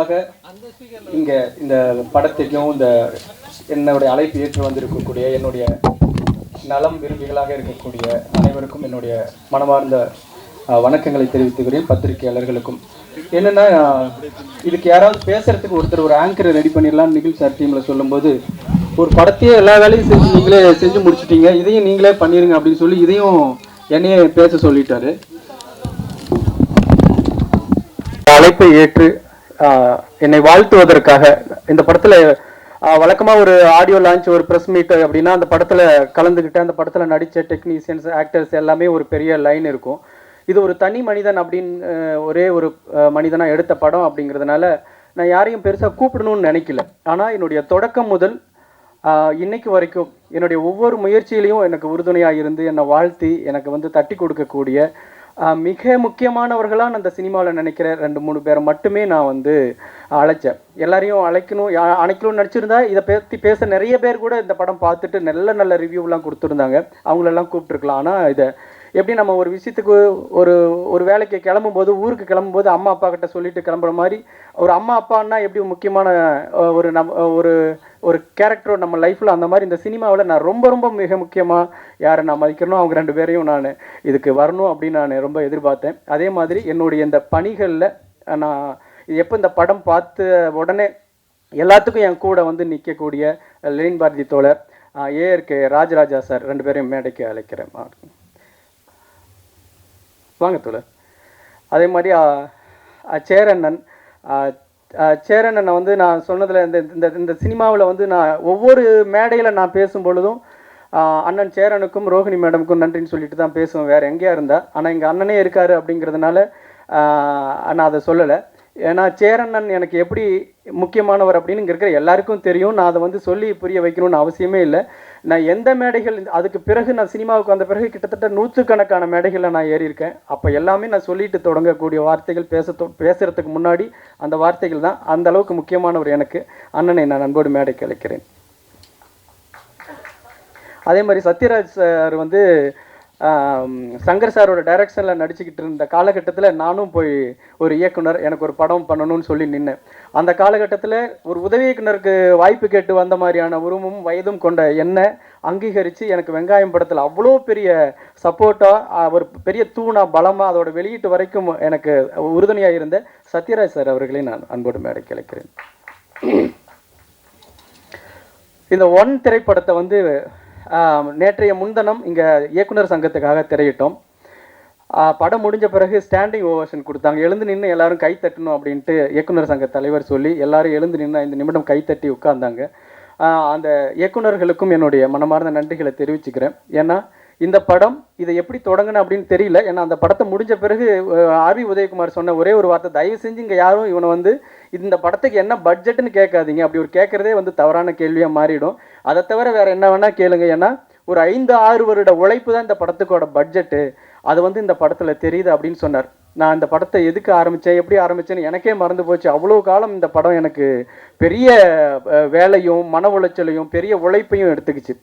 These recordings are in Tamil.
முக்கியமாக இங்கே இந்த படத்துக்கும் இந்த என்னுடைய அழைப்பு ஏற்று வந்திருக்கக்கூடிய என்னுடைய நலம் விரும்பிகளாக இருக்கக்கூடிய அனைவருக்கும் என்னுடைய மனமார்ந்த வணக்கங்களை தெரிவித்துக்கிறேன். பத்திரிகையாளர்களுக்கும் என்னென்னா, இதுக்கு யாராவது பேசுகிறதுக்கு ஒருத்தர் ஒரு ஆங்கரை ரெடி பண்ணிடலாம் நிகில் சார் டீமில் சொல்லும்போது, ஒரு படத்தையே எல்லா வேலையும் செஞ்சு நீங்களே செஞ்சு முடிச்சிட்டீங்க, இதையும் நீங்களே பண்ணிடுங்க அப்படின்னு சொல்லி இதையும் என்னையே பேச சொல்லிட்டாரு. அழைப்பை ஏற்று என்னை வாழ்த்துவதற்காக இந்த படத்தில் வழக்கமாக ஒரு ஆடியோ லான்ச், ஒரு ப்ரெஸ் மீட் அப்படின்னா அந்த படத்தில் கலந்துக்கிட்டு அந்த படத்தில் நடித்த டெக்னீஷியன்ஸ், ஆக்டர்ஸ் எல்லாமே ஒரு பெரிய லைன் இருக்கும். இது ஒரு தனி மனிதன் அப்படின்னு ஒரே ஒரு மனிதனாக எடுத்த படம் அப்படிங்கிறதுனால நான் யாரையும் பெருசாக கூப்பிடணும்னு நினைக்கல. ஆனால் என்னுடைய தொடக்கம் முதல் இன்னைக்கு வரைக்கும் என்னுடைய ஒவ்வொரு முயற்சியிலையும் எனக்கு உறுதுணையாக இருந்து என்னை வாழ்த்தி எனக்கு தட்டி கொடுக்கக்கூடிய மிக முக்கியமானவர்களாக அந்த சினிமாவில் நினைக்கிற 2-3 பேரை மட்டுமே நான் அழைச்சேன். எல்லாரையும் அழைக்கணும்னு நினச்சிருந்தா இதை பற்றி பேச நிறைய பேர் கூட இந்த படம் பார்த்துட்டு நல்ல நல்ல ரிவ்யூலாம் கொடுத்துருந்தாங்க, அவங்களெல்லாம் கூப்பிட்டுருக்கலாம். ஆனால் இதை எப்படி நம்ம ஒரு விஷயத்துக்கு ஒரு வேலைக்கு கிளம்பும்போது, ஊருக்கு கிளம்பும்போது அம்மா அப்பா கிட்ட சொல்லிட்டு கிளம்புற மாதிரி ஒரு அம்மா அப்பான்னா எப்படி முக்கியமான ஒரு கேரக்டர் நம்ம லைஃப்பில், அந்த மாதிரி இந்த சினிமாவில் நான் ரொம்ப மிக முக்கியமாக யாரை நான் மதிக்கிறனோ அவங்க 2 பேரையும் நான் இதுக்கு வரணும் அப்படின்னு நான் ரொம்ப எதிர்பார்த்தேன். அதே மாதிரி என்னுடைய இந்த பணிகளில் நான் எப்போ இந்த படம் பார்த்து உடனே எல்லாத்துக்கும் என் கூட நிற்கக்கூடிய லெனின் பாரதி தோழர், ஏஆர்கே ராஜராஜா சார் 2 பேரையும் மேடைக்கு அழைக்கிறேன். வாங்க தோழர். அதே மாதிரி சேரண்ணனை நான் சொன்னதில் இந்த சினிமாவில் நான் ஒவ்வொரு மேடையில் நான் பேசும் பொழுதும் அண்ணன் சேரனுக்கும் ரோஹிணி மேடமுக்கும் நன்றின்னு சொல்லிட்டு தான் பேசுவேன், வேறு எங்கேயா இருந்தால். ஆனால் எங்கள் அண்ணனே இருக்கார் அப்படிங்கிறதுனால நான் அதை சொல்லலை. ஏன்னா சேரண்ணன் எனக்கு எப்படி முக்கியமானவர் அப்படின்னு இங்கே இருக்கிற எல்லாருக்கும் தெரியும். நான் அதை சொல்லி புரிய வைக்கணும்னு அவசியமே இல்லை. நான் எந்த மேடைகள், அதுக்கு பிறகு நான் சினிமாவுக்கு வந்த பிறகு கிட்டத்தட்ட 100கணக்கான மேடைகளில் நான் ஏறியிருக்கேன். அப்போ எல்லாமே நான் சொல்லிட்டு தொடங்கக்கூடிய வார்த்தைகள் பேசுகிறதுக்கு முன்னாடி அந்த வார்த்தைகள் தான். அந்த அளவுக்கு முக்கியமானவர் எனக்கு. அண்ணனை நான் அன்போடு மேடைக்கு அழைக்கிறேன். அதே மாதிரி சத்யராஜ் சார் சங்கர் சாரோட டைரக்ஷனில் நடிச்சுக்கிட்டு இருந்த காலகட்டத்தில் நானும் போய் ஒரு இயக்குனர் எனக்கு ஒரு படம் பண்ணணும்னு சொல்லி நின்னேன். அந்த காலகட்டத்தில் ஒரு உதவி இயக்குனருக்கு வாய்ப்பு கேட்டு வந்த மாதிரியான உருவமும் வயதும் கொண்ட என்னை அங்கீகரித்து எனக்கு வெங்காயம் படத்தில் அவ்வளோ பெரிய சப்போர்ட்டாக, ஒரு பெரிய தூணாக, பலமாக, அதோட வெளியீட்டு வரைக்கும் எனக்கு உறுதுணையாக இருந்த சத்யராஜ் சார் அவர்களை நான் அன்போடு மேடைக்கு அழைக்கிறேன். இந்த ஒன் திரைப்படத்தை நேற்றைய முன்தினம் இங்கே இயக்குனர் சங்கத்துக்காக திரையிட்டோம். படம் முடிஞ்ச பிறகு ஸ்டாண்டிங் ஓவேஷன் கொடுத்தாங்க. எழுந்து நின்று எல்லாரும் கை தட்டணும் அப்படின்ட்டு இயக்குனர் சங்க தலைவர் சொல்லி எல்லாரும் எழுந்து நின்று 5 நிமிடம் கைத்தட்டி உட்கார்ந்தாங்க. அந்த இயக்குனர்களுக்கும் என்னுடைய மனமார்ந்த நன்றிகளை தெரிவிச்சுக்கிறேன். ஏன்னா இந்த படம் இதை எப்படி தொடங்கின அப்படின்னு தெரியல. ஏன்னா அந்த படத்தை முடிஞ்ச பிறகு ஆர்வி உதயகுமார் சொன்ன ஒரே ஒரு வார்த்தை, தயவு செஞ்சு இங்கே யாரும் இவனை இந்த படத்துக்கு என்ன பட்ஜெட்டுன்னு கேட்காதீங்க, அப்படி ஒரு கேட்குறதே தவறான கேள்வியாக மாறிடும். அதை தவிர வேறு என்ன வேணால் கேளுங்க. ஏன்னா ஒரு 5-6 வருட உழைப்பு தான் இந்த படத்துக்கோட பட்ஜெட்டு. அது இந்த படத்தில் தெரியுது அப்படின்னு சொன்னார். நான் இந்த படத்தை எதுக்கு ஆரம்பித்தேன், எப்படி ஆரம்பித்தேன்னு எனக்கே மறந்து போச்சு. அவ்வளோ காலம் இந்த படம் எனக்கு பெரிய வேலையும் மன உளைச்சலையும் பெரிய உழைப்பையும் எடுத்துக்கிச்சு.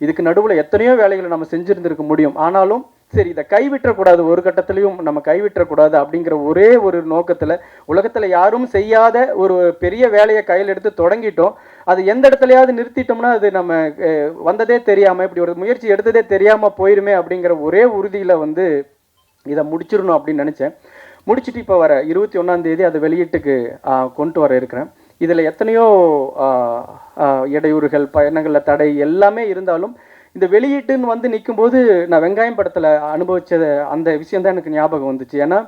இதுக்கு நடுவில் எத்தனையோ வேலைகளை நம்ம செஞ்சுருந்துருக்க முடியும். ஆனாலும் சரி, இதை கைவிட்டக்கூடாது, ஒரு கட்டத்துலையும் நம்ம கைவிட்டக்கூடாது அப்படிங்கிற ஒரே ஒரு நோக்கத்தில் உலகத்தில் யாரும் செய்யாத ஒரு பெரிய வேலையை கையில் எடுத்து தொடங்கிட்டோம். அது எந்த இடத்துலையாவது நிறுத்திட்டோம்னா அது நம்ம வந்ததே தெரியாமல், இப்படி ஒரு முயற்சி எடுத்ததே தெரியாமல் போயிருமே அப்படிங்கிற ஒரே உறுதியில் இதை முடிச்சிடணும் அப்படின்னு நினச்சேன். முடிச்சுட்டு இப்போ வர 21ஆம் தேதி அதை வெளியீட்டுக்கு கொண்டு வர இருக்கிறேன். இதில் எத்தனையோ இடையூறுகள், பயணங்களில் தடை எல்லாமே இருந்தாலும் இந்த வெளியீட்டுன்னு நிற்கும்போது நான் வெங்காயம் படத்தில் அனுபவிச்ச அந்த விஷயந்தான் எனக்கு ஞாபகம் வந்துச்சு. ஏன்னா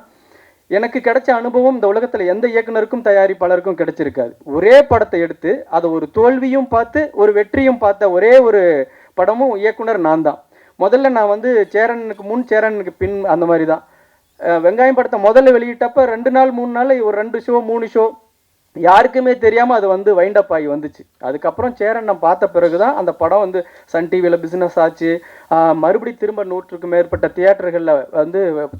எனக்கு கிடைச்ச அனுபவம் இந்த உலகத்தில் எந்த இயக்குனருக்கும் தயாரிப்பாளருக்கும் கிடைச்சிருக்காது. ஒரே படத்தை எடுத்து அதை ஒரு தோல்வியும் பார்த்து ஒரு வெற்றியும் பார்த்த ஒரே ஒரு படமும் இயக்குனர் நான் தான். முதல்ல நான் சேரனுக்கு முன் சேரனுக்கு பின் அந்த மாதிரி தான். வெங்காயம் படத்தை முதல்ல வெளியிட்டப்போ 2 நாள் 3 நாள் ஒரு 2 ஷோ 3 ஷோ யாருக்குமே தெரியாமல் அது வைண்டப் ஆகி வந்துச்சு. அதுக்கப்புறம் சேரன் நான் பார்த்த பிறகு தான் அந்த படம் சன் டிவியில் பிஸ்னஸ் ஆச்சு. மறுபடி திரும்ப 100க்கும் மேற்பட்ட தியேட்டர்களில்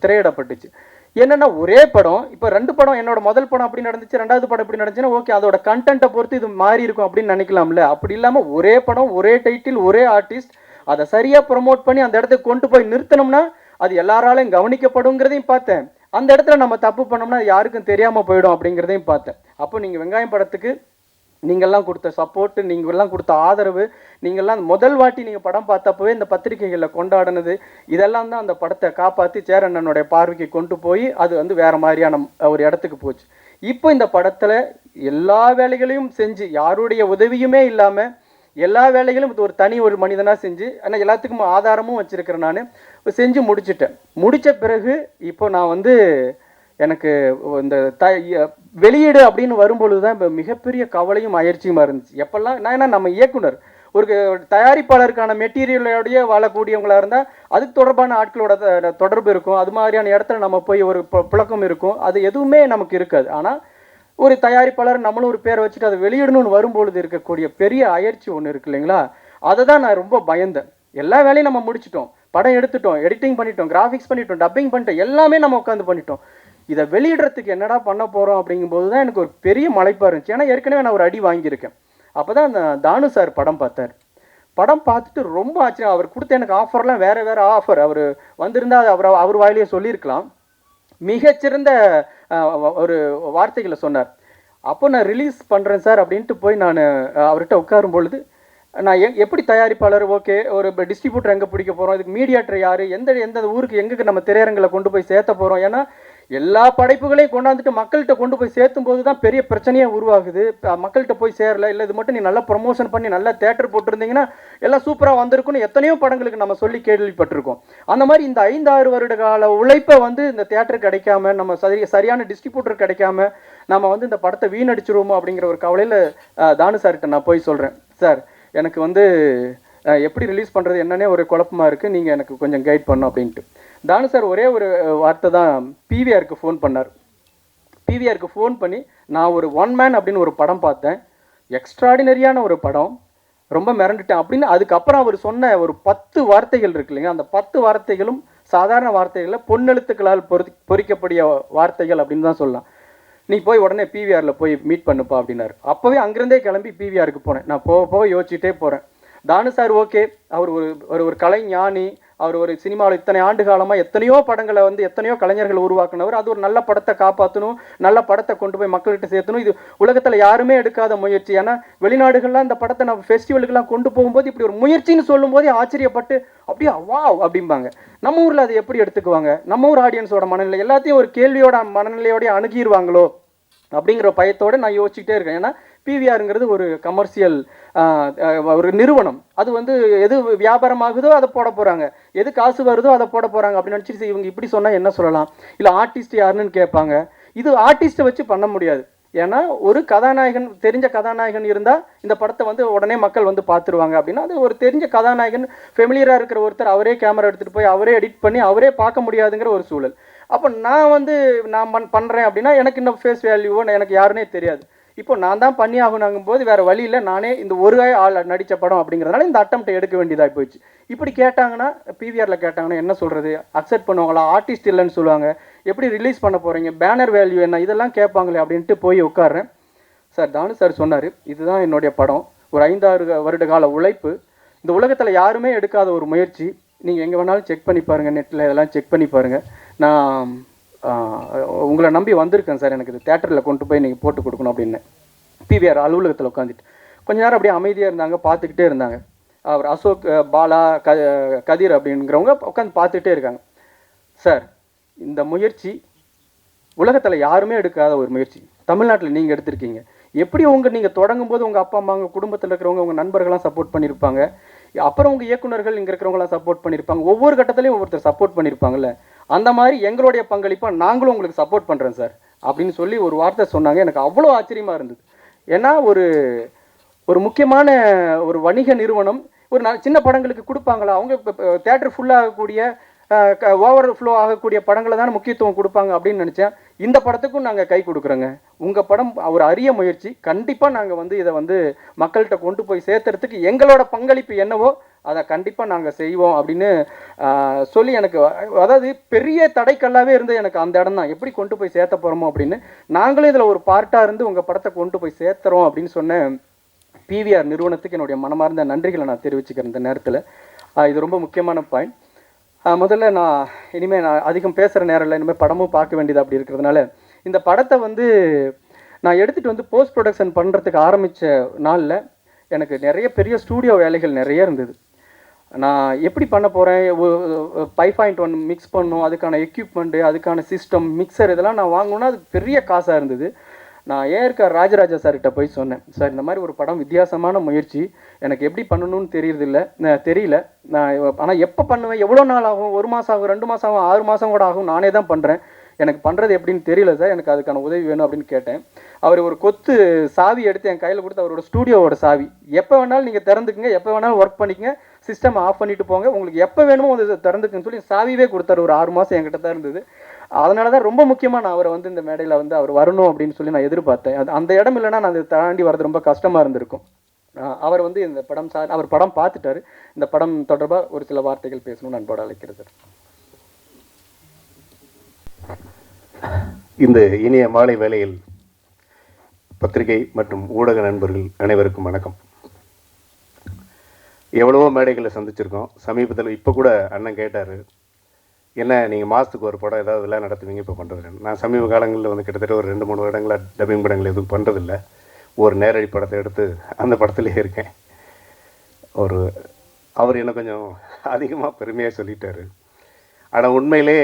திரையிடப்பட்டுச்சு. என்னென்னா ஒரே படம், இப்போ 2 படம், என்னோட முதல் படம் அப்படி நடந்துச்சு, 2வது படம் எப்படி நடந்துச்சுன்னா ஓகே, அதோட கண்டென்ட்டை பொறுத்து இது மாறி இருக்கும் அப்படின்னு நினைக்கலாம்ல. அப்படி இல்லாமல் ஒரே படம், ஒரே டைட்டில், ஒரே ஆர்டிஸ்ட், அதை சரியாக ப்ரமோட் பண்ணி அந்த இடத்துக்கு கொண்டு போய் நிறுத்தினோம்னா அது எல்லாராலையும் கவனிக்கப்படுங்கிறதையும் பார்த்தேன். அந்த இடத்துல நம்ம தப்பு பண்ணோம்னா யாருக்கும் தெரியாமல் போயிடும் அப்படிங்கிறதையும் பார்த்தேன். அப்போ நீங்கள் வெங்காயம் படத்துக்கு நீங்கள்லாம் கொடுத்த சப்போர்ட்டு, நீங்கள்லாம் கொடுத்த ஆதரவு, நீங்கள்லாம் முதல் வாட்டி நீங்கள் படம் பார்த்தப்பவே இந்த பத்திரிகைகளில் கொண்டாடினது, இதெல்லாம் தான் அந்த படத்தை காப்பாற்றி சேரண்ணனுடைய பார்வைக்கு கொண்டு போய் அது வந்து வேறு மாதிரியான ஒரு இடத்துக்கு போச்சு. இப்போ இந்த படத்தில் எல்லா வேலைகளையும் செஞ்சு, யாருடைய உதவியுமே இல்லாமல் எல்லா வேலைகளும் ஒரு தனி ஒரு மனிதனாக செஞ்சு, ஆனால் எல்லாத்துக்கும் ஆதாரமும் வச்சுருக்கிறேன். நான் செஞ்சு முடிச்சிட்டேன். முடித்த பிறகு இப்போ நான் வந்து எனக்கு இந்த வெளியீடு அப்படின்னு வரும்பொழுது தான் இப்போ மிகப்பெரிய கவலையும் அயற்சியுமா இருந்துச்சு. எப்பெல்லாம் நான் என்ன நம்ம இயக்குனர் ஒரு தயாரிப்பாளருக்கான மெட்டீரியலோடைய வாழக்கூடியவங்களாக இருந்தால் அதுக்கு தொடர்பான ஆட்களோட தொடர்பு இருக்கும், அது மாதிரியான இடத்துல நம்ம போய் ஒரு புழக்கம் இருக்கும், அது எதுவுமே நமக்கு இருக்காது. ஆனால் ஒரு தயாரிப்பாளர் நம்மளும் ஒரு பேரை வச்சுட்டு அதை வெளியிடணும்னு வரும்பொழுது இருக்கக்கூடிய பெரிய அயற்சி ஒன்று இருக்கு இல்லைங்களா, அதை தான் நான் ரொம்ப பயந்தேன். எல்லா வேலையும் நம்ம முடிச்சிட்டோம், படம் எடுத்துட்டோம், எடிட்டிங் பண்ணிட்டோம், கிராஃபிக்ஸ் பண்ணிட்டோம், டப்பிங் பண்ணிட்டோம், எல்லாமே நம்ம உட்காந்து பண்ணிட்டோம். இதை வெளியிடுறதுக்கு என்னடா பண்ண போகிறோம் அப்படிங்கும்போது தான் எனக்கு ஒரு பெரிய மலைப்பாக இருந்துச்சு. ஏன்னா ஏற்கனவே நான் ஒரு அடி வாங்கியிருக்கேன். அப்போ தான் அந்த தானு சார் படம் பார்த்தார். படம் பார்த்துட்டு ரொம்ப ஆச்சரியம். அவர் கொடுத்த எனக்கு ஆஃபர்லாம் வேறு வேறு ஆஃபர். அவர் வந்திருந்தால் அவர் வாயிலேயே சொல்லியிருக்கலாம். மிகச்சிறந்த ஒரு வார்த்தைகளை சொன்னார். அப்போ நான் ரிலீஸ் பண்ணுறேன் சார் அப்படின்ட்டு போய் நான் அவர்கிட்ட உட்காரும் பொழுது, நான் எப்படி தயாரிப்பாளர், ஓகே, ஒரு டிஸ்ட்ரிபியூட்டர் எங்கே பிடிக்க போகிறோம், இதுக்கு மீடியாட்டர் யார், எந்த ஊருக்கு எங்கே நம்ம திரையரங்களை கொண்டு போய் சேர்த்த போகிறோம். ஏன்னா எல்லா படைப்புகளையும் கொண்டாந்துட்டு மக்கள்கிட்ட கொண்டு போய் சேர்த்தும் போது தான் பெரிய பிரச்சனையாக உருவாகுது. மக்கள்கிட்ட போய் சேரல, இல்லை இது மட்டும் நீ நல்லா ப்ரொமோஷன் பண்ணி நல்லா தேட்டர் போட்டிருந்தீங்கன்னா எல்லாம் சூப்பராக வந்திருக்குன்னு எத்தனையோ படங்களுக்கு நம்ம சொல்லி கேள்விப்பட்டிருக்கோம். அந்த மாதிரி இந்த 5-6 வருட கால உழைப்பை வந்து இந்த தேட்டர் கிடைக்காம, நம்ம சரியான டிஸ்ட்ரிபியூட்டர் கிடைக்காம நம்ம வந்து இந்த படத்தை வீணடிச்சிருவோமோ அப்படிங்கிற ஒரு கவலையில் தானு சார்கிட்ட நான் போய் சொல்கிறேன், சார் எனக்கு வந்து எப்படி ரிலீஸ் பண்ணுறது என்னன்னே ஒரு குழப்பமாக இருக்குது, நீங்கள் எனக்கு கொஞ்சம் கைட் பண்ணணும் அப்படின்ட்டு. தானு சார் ஒரே ஒரு வார்த்தை தான் பிவிஆருக்கு ஃபோன் பண்ணார். பிவிஆருக்கு ஃபோன் பண்ணி, நான் ஒரு ஒன் மேன் அப்படின்னு ஒரு படம் பார்த்தேன், எக்ஸ்ட்ராடினரியான ஒரு படம், ரொம்ப மிரண்டுட்டேன் அப்படின்னு. அதுக்கப்புறம் அவர் சொன்ன ஒரு 10 வார்த்தைகள் இருக்கு இல்லைங்க, அந்த 10 வார்த்தைகளும் சாதாரண வார்த்தைகளில் பொன்னெழுத்துக்களால் பொறிக்கப்படிய வார்த்தைகள் அப்படின்னு தான் சொல்லலாம். நீ போய் உடனே பிவிஆரில் போய் மீட் பண்ணுப்பா அப்படின்னாரு. அப்போவே அங்கேருந்தே கிளம்பி பிவிஆருக்கு போனேன். நான் போக யோசிச்சுட்டே போகிறேன். தானு சார் ஓகே, அவர் ஒரு கலை ஞானி, அவர் ஒரு சினிமாவில் இத்தனை ஆண்டு காலமாக எத்தனையோ படங்களை வந்து எத்தனையோ கலைஞர்கள் உருவாக்குனவர். அது ஒரு நல்ல படத்தை காப்பாற்றணும், நல்ல படத்தை கொண்டு போய் மக்கள்கிட்ட சேர்த்தணும். இது உலகத்தில் யாருமே எடுக்காத முயற்சி. ஏன்னா வெளிநாடுகள்லாம் இந்த படத்தை நம்ம ஃபெஸ்டிவலுக்கெல்லாம் கொண்டு போகும்போது இப்படி ஒரு முயற்சின்னு சொல்லும் போதே ஆச்சரியப்பட்டு அப்படியே வாவ் அப்படிம்பாங்க. நம்ம ஊரில் அதை எப்படி எடுத்துக்குவாங்க, நம்ம ஊர் ஆடியன்ஸோட மனநிலை எல்லாத்தையும் ஒரு கேள்வியோட மனநிலையோடய அணுகிடுவாங்களோ அப்படிங்கிற பயத்தோடு நான் யோசிச்சுக்கிட்டே இருக்கேன். ஏன்னா பிவிஆருங்கிறது ஒரு கமர்ஷியல் ஒரு நிறுவனம். அது வந்து எது வியாபாரமாகுதோ அதை போட போகிறாங்க, எது காசு வருதோ அதை போட போகிறாங்க அப்படின்னு நினச்சிட்டு இவங்க இப்படி சொன்னால் என்ன சொல்லலாம். இல்லை ஆர்டிஸ்ட் யாருன்னு கேட்பாங்க. இது ஆர்டிஸ்ட்டை வச்சு பண்ண முடியாது. ஏன்னா ஒரு கதாநாயகன், தெரிஞ்ச கதாநாயகன் இருந்தால் இந்த படத்தை வந்து உடனே மக்கள் வந்து பார்த்துருவாங்க. அப்படின்னா அது ஒரு தெரிஞ்ச கதாநாயகன், ஃபெமிலியராக இருக்கிற ஒருத்தர் அவரே கேமரா எடுத்துகிட்டு போய் அவரே எடிட் பண்ணி அவரே பார்க்க முடியாதுங்கிற ஒரு சூழல். அப்போ நான் பண்ணுறேன் அப்படின்னா எனக்கு இன்னும் ஃபேஸ் வேல்யூவோ எனக்கு யாருன்னே தெரியாது. இப்போ நான் தான் பண்ணி ஆகணுங்கும் போது வேறு வழி இல்லை, நானே இந்த ஒரு ஆள் நடித்த படம் அப்படிங்கிறதுனால இந்த அட்டம்ப்டை எடுக்க வேண்டியதாக போயிடுச்சு. இப்படி கேட்டாங்கன்னா, பிவிஆரில் கேட்டாங்கன்னா என்ன சொல்கிறது, அக்செப்ட் பண்ணுவாங்களா, ஆர்டிஸ்ட் இல்லைன்னு சொல்லுவாங்க, எப்படி ரிலீஸ் பண்ண போகிறீங்க, பேனர் வேல்யூ என்ன, இதெல்லாம் கேட்பாங்களே அப்படின்ட்டு போய் உட்கார்றேன். சார் தானு சார் சொன்னார், இதுதான் என்னுடைய படம், ஒரு 5-6 வருட கால உழைப்பு, இந்த உலகத்தில் யாருமே எடுக்காத ஒரு முயற்சி, நீங்கள் எங்கே வேணாலும் செக் பண்ணி பாருங்கள், நெட்டில் இதெல்லாம் செக் பண்ணி பாருங்கள், நான் உங்களை நம்பி வந்திருக்கேன் சார், எனக்கு இது தேட்டரில் கொண்டு போய் நீங்கள் போட்டு கொடுக்கணும் அப்படின்னு. பிவிஆர் அலுவலகத்தில் உட்காந்துட்டு கொஞ்ச நேரம் அப்படியே அமைதியாக இருந்தாங்க, பார்த்துக்கிட்டே இருந்தாங்க. அவர் அசோக், பாலா, கதிர் அப்படிங்கிறவங்க உட்காந்து பார்த்துக்கிட்டே இருக்காங்க. சார் இந்த முயற்சி உலகத்தில் யாருமே எடுக்காத ஒரு முயற்சி, தமிழ்நாட்டில் நீங்கள் எடுத்திருக்கீங்க. எப்படி நீங்கள் தொடங்கும் போது உங்கள் அப்பா அம்மா, உங்கள் குடும்பத்தில் இருக்கிறவங்க, உங்கள் நண்பர்கள்லாம் சப்போர்ட் பண்ணியிருப்பாங்க, அப்புறம் உங்கள் இயக்குநர்கள் இங்கே இருக்கிறவங்களாம் சப்போர்ட் பண்ணியிருப்பாங்க, ஒவ்வொரு கட்டத்துலையும் ஒவ்வொருத்தர் சப்போர்ட் பண்ணியிருப்பாங்கல்ல, அந்த மாதிரி எங்களுடைய பங்களிப்பாக நாங்களும் உங்களுக்கு சப்போர்ட் பண்ணுறேன் சார் அப்படின்னு சொல்லி ஒரு வார்த்தை சொன்னாங்க. எனக்கு அவ்வளோ ஆச்சரியமாக இருந்தது. ஏன்னா ஒரு முக்கியமான ஒரு வணிக நிறுவனம் ஒரு சின்ன படங்களுக்கு கொடுப்பாங்களா, அவங்க தேட்டர் ஃபுல்லாகக்கூடிய ஓவர் ஃப்ளோ ஆகக்கூடிய படங்களை தானே முக்கியத்துவம் கொடுப்பாங்க அப்படின்னு நினச்சேன். இந்த படத்துக்கும் நாங்கள் கை கொடுக்குறோங்க, உங்கள் படம் ஒரு அரிய முயற்சி, கண்டிப்பாக நாங்கள் வந்து இதை வந்து மக்கள்கிட்ட கொண்டு போய் சேர்த்துறதுக்கு எங்களோட பங்களிப்பு என்னவோ அதை கண்டிப்பாக நாங்கள் செய்வோம் அப்படின்னு சொல்லி, எனக்கு அதாவது பெரிய தடைக்கல்லாவே இருந்து எனக்கு அந்த இடம் தான், எப்படி கொண்டு போய் சேர்த்த போகிறோமோ அப்படின்னு. நாங்களும் இதில் ஒரு பார்ட்டாக இருந்து உங்கள் படத்தை கொண்டு போய் சேர்த்துறோம் அப்படின்னு சொன்ன பிவிஆர் நிறுவனத்துக்கு என்னுடைய மனமார்ந்த நன்றிகளை நான் தெரிவிச்சுக்கிறேன் இந்த நேரத்தில். இது ரொம்ப முக்கியமான பாயிண்ட். முதல்ல இனிமேல் நான் அதிகம் பேசுகிற நேரம் இல்லை, இனிமேல் படமும் பார்க்க வேண்டியது அப்படி இருக்கிறதுனால இந்த படத்தை வந்து நான் எடுத்துகிட்டு வந்து போஸ்ட் ப்ரொடக்ஷன் பண்ணுறதுக்கு ஆரம்பித்த நாளில் எனக்கு நிறைய பெரிய ஸ்டூடியோ வேலைகள் நிறைய இருந்தது. நான் எப்படி பண்ண போகிறேன், 5.1 மிக்ஸ் பண்ணணும், அதுக்கான எக்யூப்மெண்ட்டு, அதுக்கான சிஸ்டம், மிக்சர் இதெல்லாம் நான் வாங்கணுன்னா அது பெரிய காசாக இருந்தது. நான் ஏஆர் ராஜராஜா சார்கிட்ட போய் சொன்னேன், சார் இந்த மாதிரி ஒரு படம் வித்தியாசமான முயற்சி, எனக்கு எப்படி பண்ணணும்னு தெரியல. நான் ஆனால் எப்போ பண்ணுவேன், எவ்வளோ நாள் ஆகும், 1 மாதம் ஆகும், 2 மாதம் ஆகும், 6 மாதம் கூட ஆகும், நானே தான் பண்ணுறேன், எனக்கு பண்ணுறது எப்படின்னு தெரியல சார், எனக்கு அதுக்கான உதவி வேணும் அப்படின்னு கேட்டேன். அவர் ஒரு கொத்து சாவி எடுத்து என் கையில் கொடுத்து, அவரோட ஸ்டூடியோவோட சாவி, எப்போ வேணாலும் நீங்கள் திறந்துக்குங்க, எப்போ வேணாலும் ஒர்க் பண்ணிக்கங்க, சிஸ்டம் ஆஃப் பண்ணிட்டு போங்க, உங்களுக்கு எப்போ வேணுமோ அது திறந்துக்குன்னு சொல்லி சாவியே கொடுத்தாரு. ஒரு 6 மாதம் என்கிட்ட தான் இருந்தது. அதனால தான் ரொம்ப முக்கியமாக நான் அவரை வந்து இந்த மேடையில் வந்து அவர் வரணும் அப்படின்னு சொல்லி நான் எதிர்பார்த்தேன். அந்த இடம் இல்லைன்னா நான் அதை தாண்டி வர்றது ரொம்ப கஷ்டமாக இருந்திருக்கும். அவர் வந்து இந்த படம் அவர் படம் பார்த்துட்டாரு. இந்த படம் தொடர்பாக ஒரு சில வார்த்தைகள் பேசணும்னு அன்போடு அழைக்கிறது. இந்த இனிய மாலை வேளையில் பத்திரிகை மற்றும் ஊடக நண்பர்கள் அனைவருக்கும் வணக்கம். எவ்வளவோ மேடைகளை சந்திச்சிருக்கோம். சமீபத்தில் இப்போ கூட அண்ணன் கேட்டார், என்ன நீங்கள் மாதத்துக்கு ஒரு படம் ஏதாவது விழா நடத்துவீங்க, இப்போ பண்ணுறது. நான் சமீப காலங்களில் வந்து கிட்டத்தட்ட ஒரு 2-3 வருடங்களாக டப்பிங் படங்கள் எதுவும் பண்ணுறதில்லை. ஒரு நேரடி படத்தை எடுத்து அந்த படத்துலேயே இருக்கேன். அவர் என்ன கொஞ்சம் அதிகமாக பெருமையாக சொல்லிட்டார். ஆனால் உண்மையிலே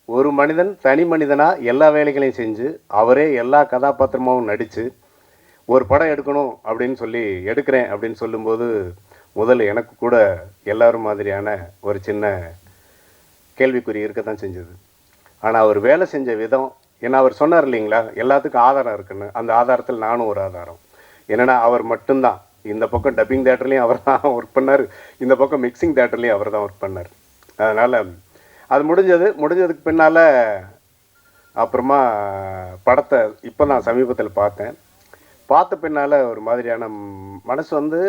ஒரு மனிதன் தனி மனிதனாக எல்லா வேலைகளையும் செஞ்சு அவரே எல்லா கதாபாத்திரமாகவும் நடித்து ஒரு படம் எடுக்கணும் அப்படின்னு சொல்லி எடுக்கிறேன் அப்படின்னு சொல்லும்போது முதல்ல எனக்கு கூட எல்லோரும் மாதிரியான ஒரு சின்ன கேள்விக்குறி இருக்க தான் செஞ்சது. ஆனால் அவர் வேலை செஞ்ச விதம், ஏன்னா அவர் சொன்னார் இல்லைங்களா, எல்லாத்துக்கும் ஆதாரம் இருக்குன்னு. அந்த ஆதாரத்தில் நானும் ஒரு ஆதாரம். என்னென்னா அவர் மட்டும்தான் இந்த பக்கம் டப்பிங் தேட்டர்லேயும் அவர் தான் ஒர்க் பண்ணார், இந்த பக்கம் மிக்சிங் தேட்டர்லேயும் அவர் தான் ஒர்க் பண்ணார். அதனால் அது முடிஞ்சதுக்கு பின்னால் அப்புறமா படத்தை இப்போ தான் சமீபத்தில் பார்த்த பின்னால் ஒரு மாதிரியான மனசு வந்து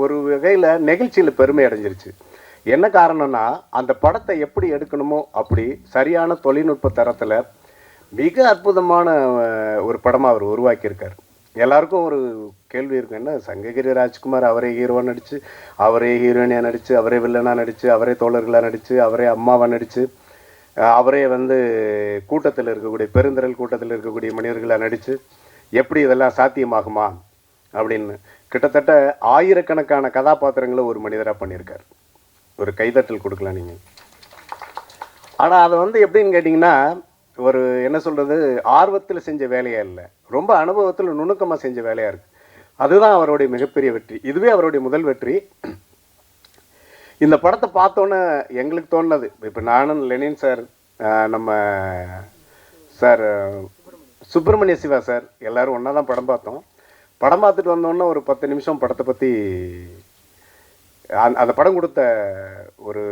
ஒரு வகையில் நெகிழ்ச்சியில் பெருமை அடைஞ்சிருச்சு. என்ன காரணம்னா, அந்த படத்தை எப்படி எடுக்கணுமோ அப்படி சரியான தொழில்நுட்ப தரத்தில் மிக அற்புதமான ஒரு படமாக அவர் உருவாக்கியிருக்கார். எல்லாருக்கும் ஒரு கேள்வி இருக்கும், என்ன சங்ககிரி ராஜ்குமார் அவரே ஹீரோவாக நடித்து, அவரே ஹீரோயினியாக நடித்து, அவரே வில்லனாக நடித்து, அவரே தோழர்களாக நடித்து, அவரே அம்மாவாக நடித்து, அவரே வந்து கூட்டத்தில் இருக்கக்கூடிய பெருந்திரள் கூட்டத்தில் இருக்கக்கூடிய மனிதர்களாக நடித்து எப்படி இதெல்லாம் சாத்தியமாகுமா அப்படின்னு கிட்டத்தட்ட ஆயிரக்கணக்கான கதாபாத்திரங்களை ஒரு மனிதராக பண்ணியிருக்கார். ஒரு கைதட்டல் கொடுக்கலாம் நீங்கள். ஆனால் அதை வந்து எப்படின்னு கேட்டிங்கன்னா, ஒரு என்ன சொல்கிறது, ஆர்வத்தில் செஞ்ச வேலையாக இல்லை, ரொம்ப அனுபவத்தில் நுணுக்கமாக செஞ்ச வேலையாக இருக்குது. அதுதான் அவருடைய மிகப்பெரிய வெற்றி. இதுவே அவருடைய முதல் வெற்றி. இந்த படத்தை பார்த்தோன்னே எங்களுக்கு தோணுது, இப்போ நானும் லெனின் சார், நம்ம சார் சுப்பிரமணிய சிவா சார் எல்லோரும் ஒன்றா தான் படம் பார்த்தோம். படம் பார்த்துட்டு வந்தோன்னே ஒரு 10 நிமிஷம் படத்தை பற்றி அந்த படம் கொடுத்த ஒரு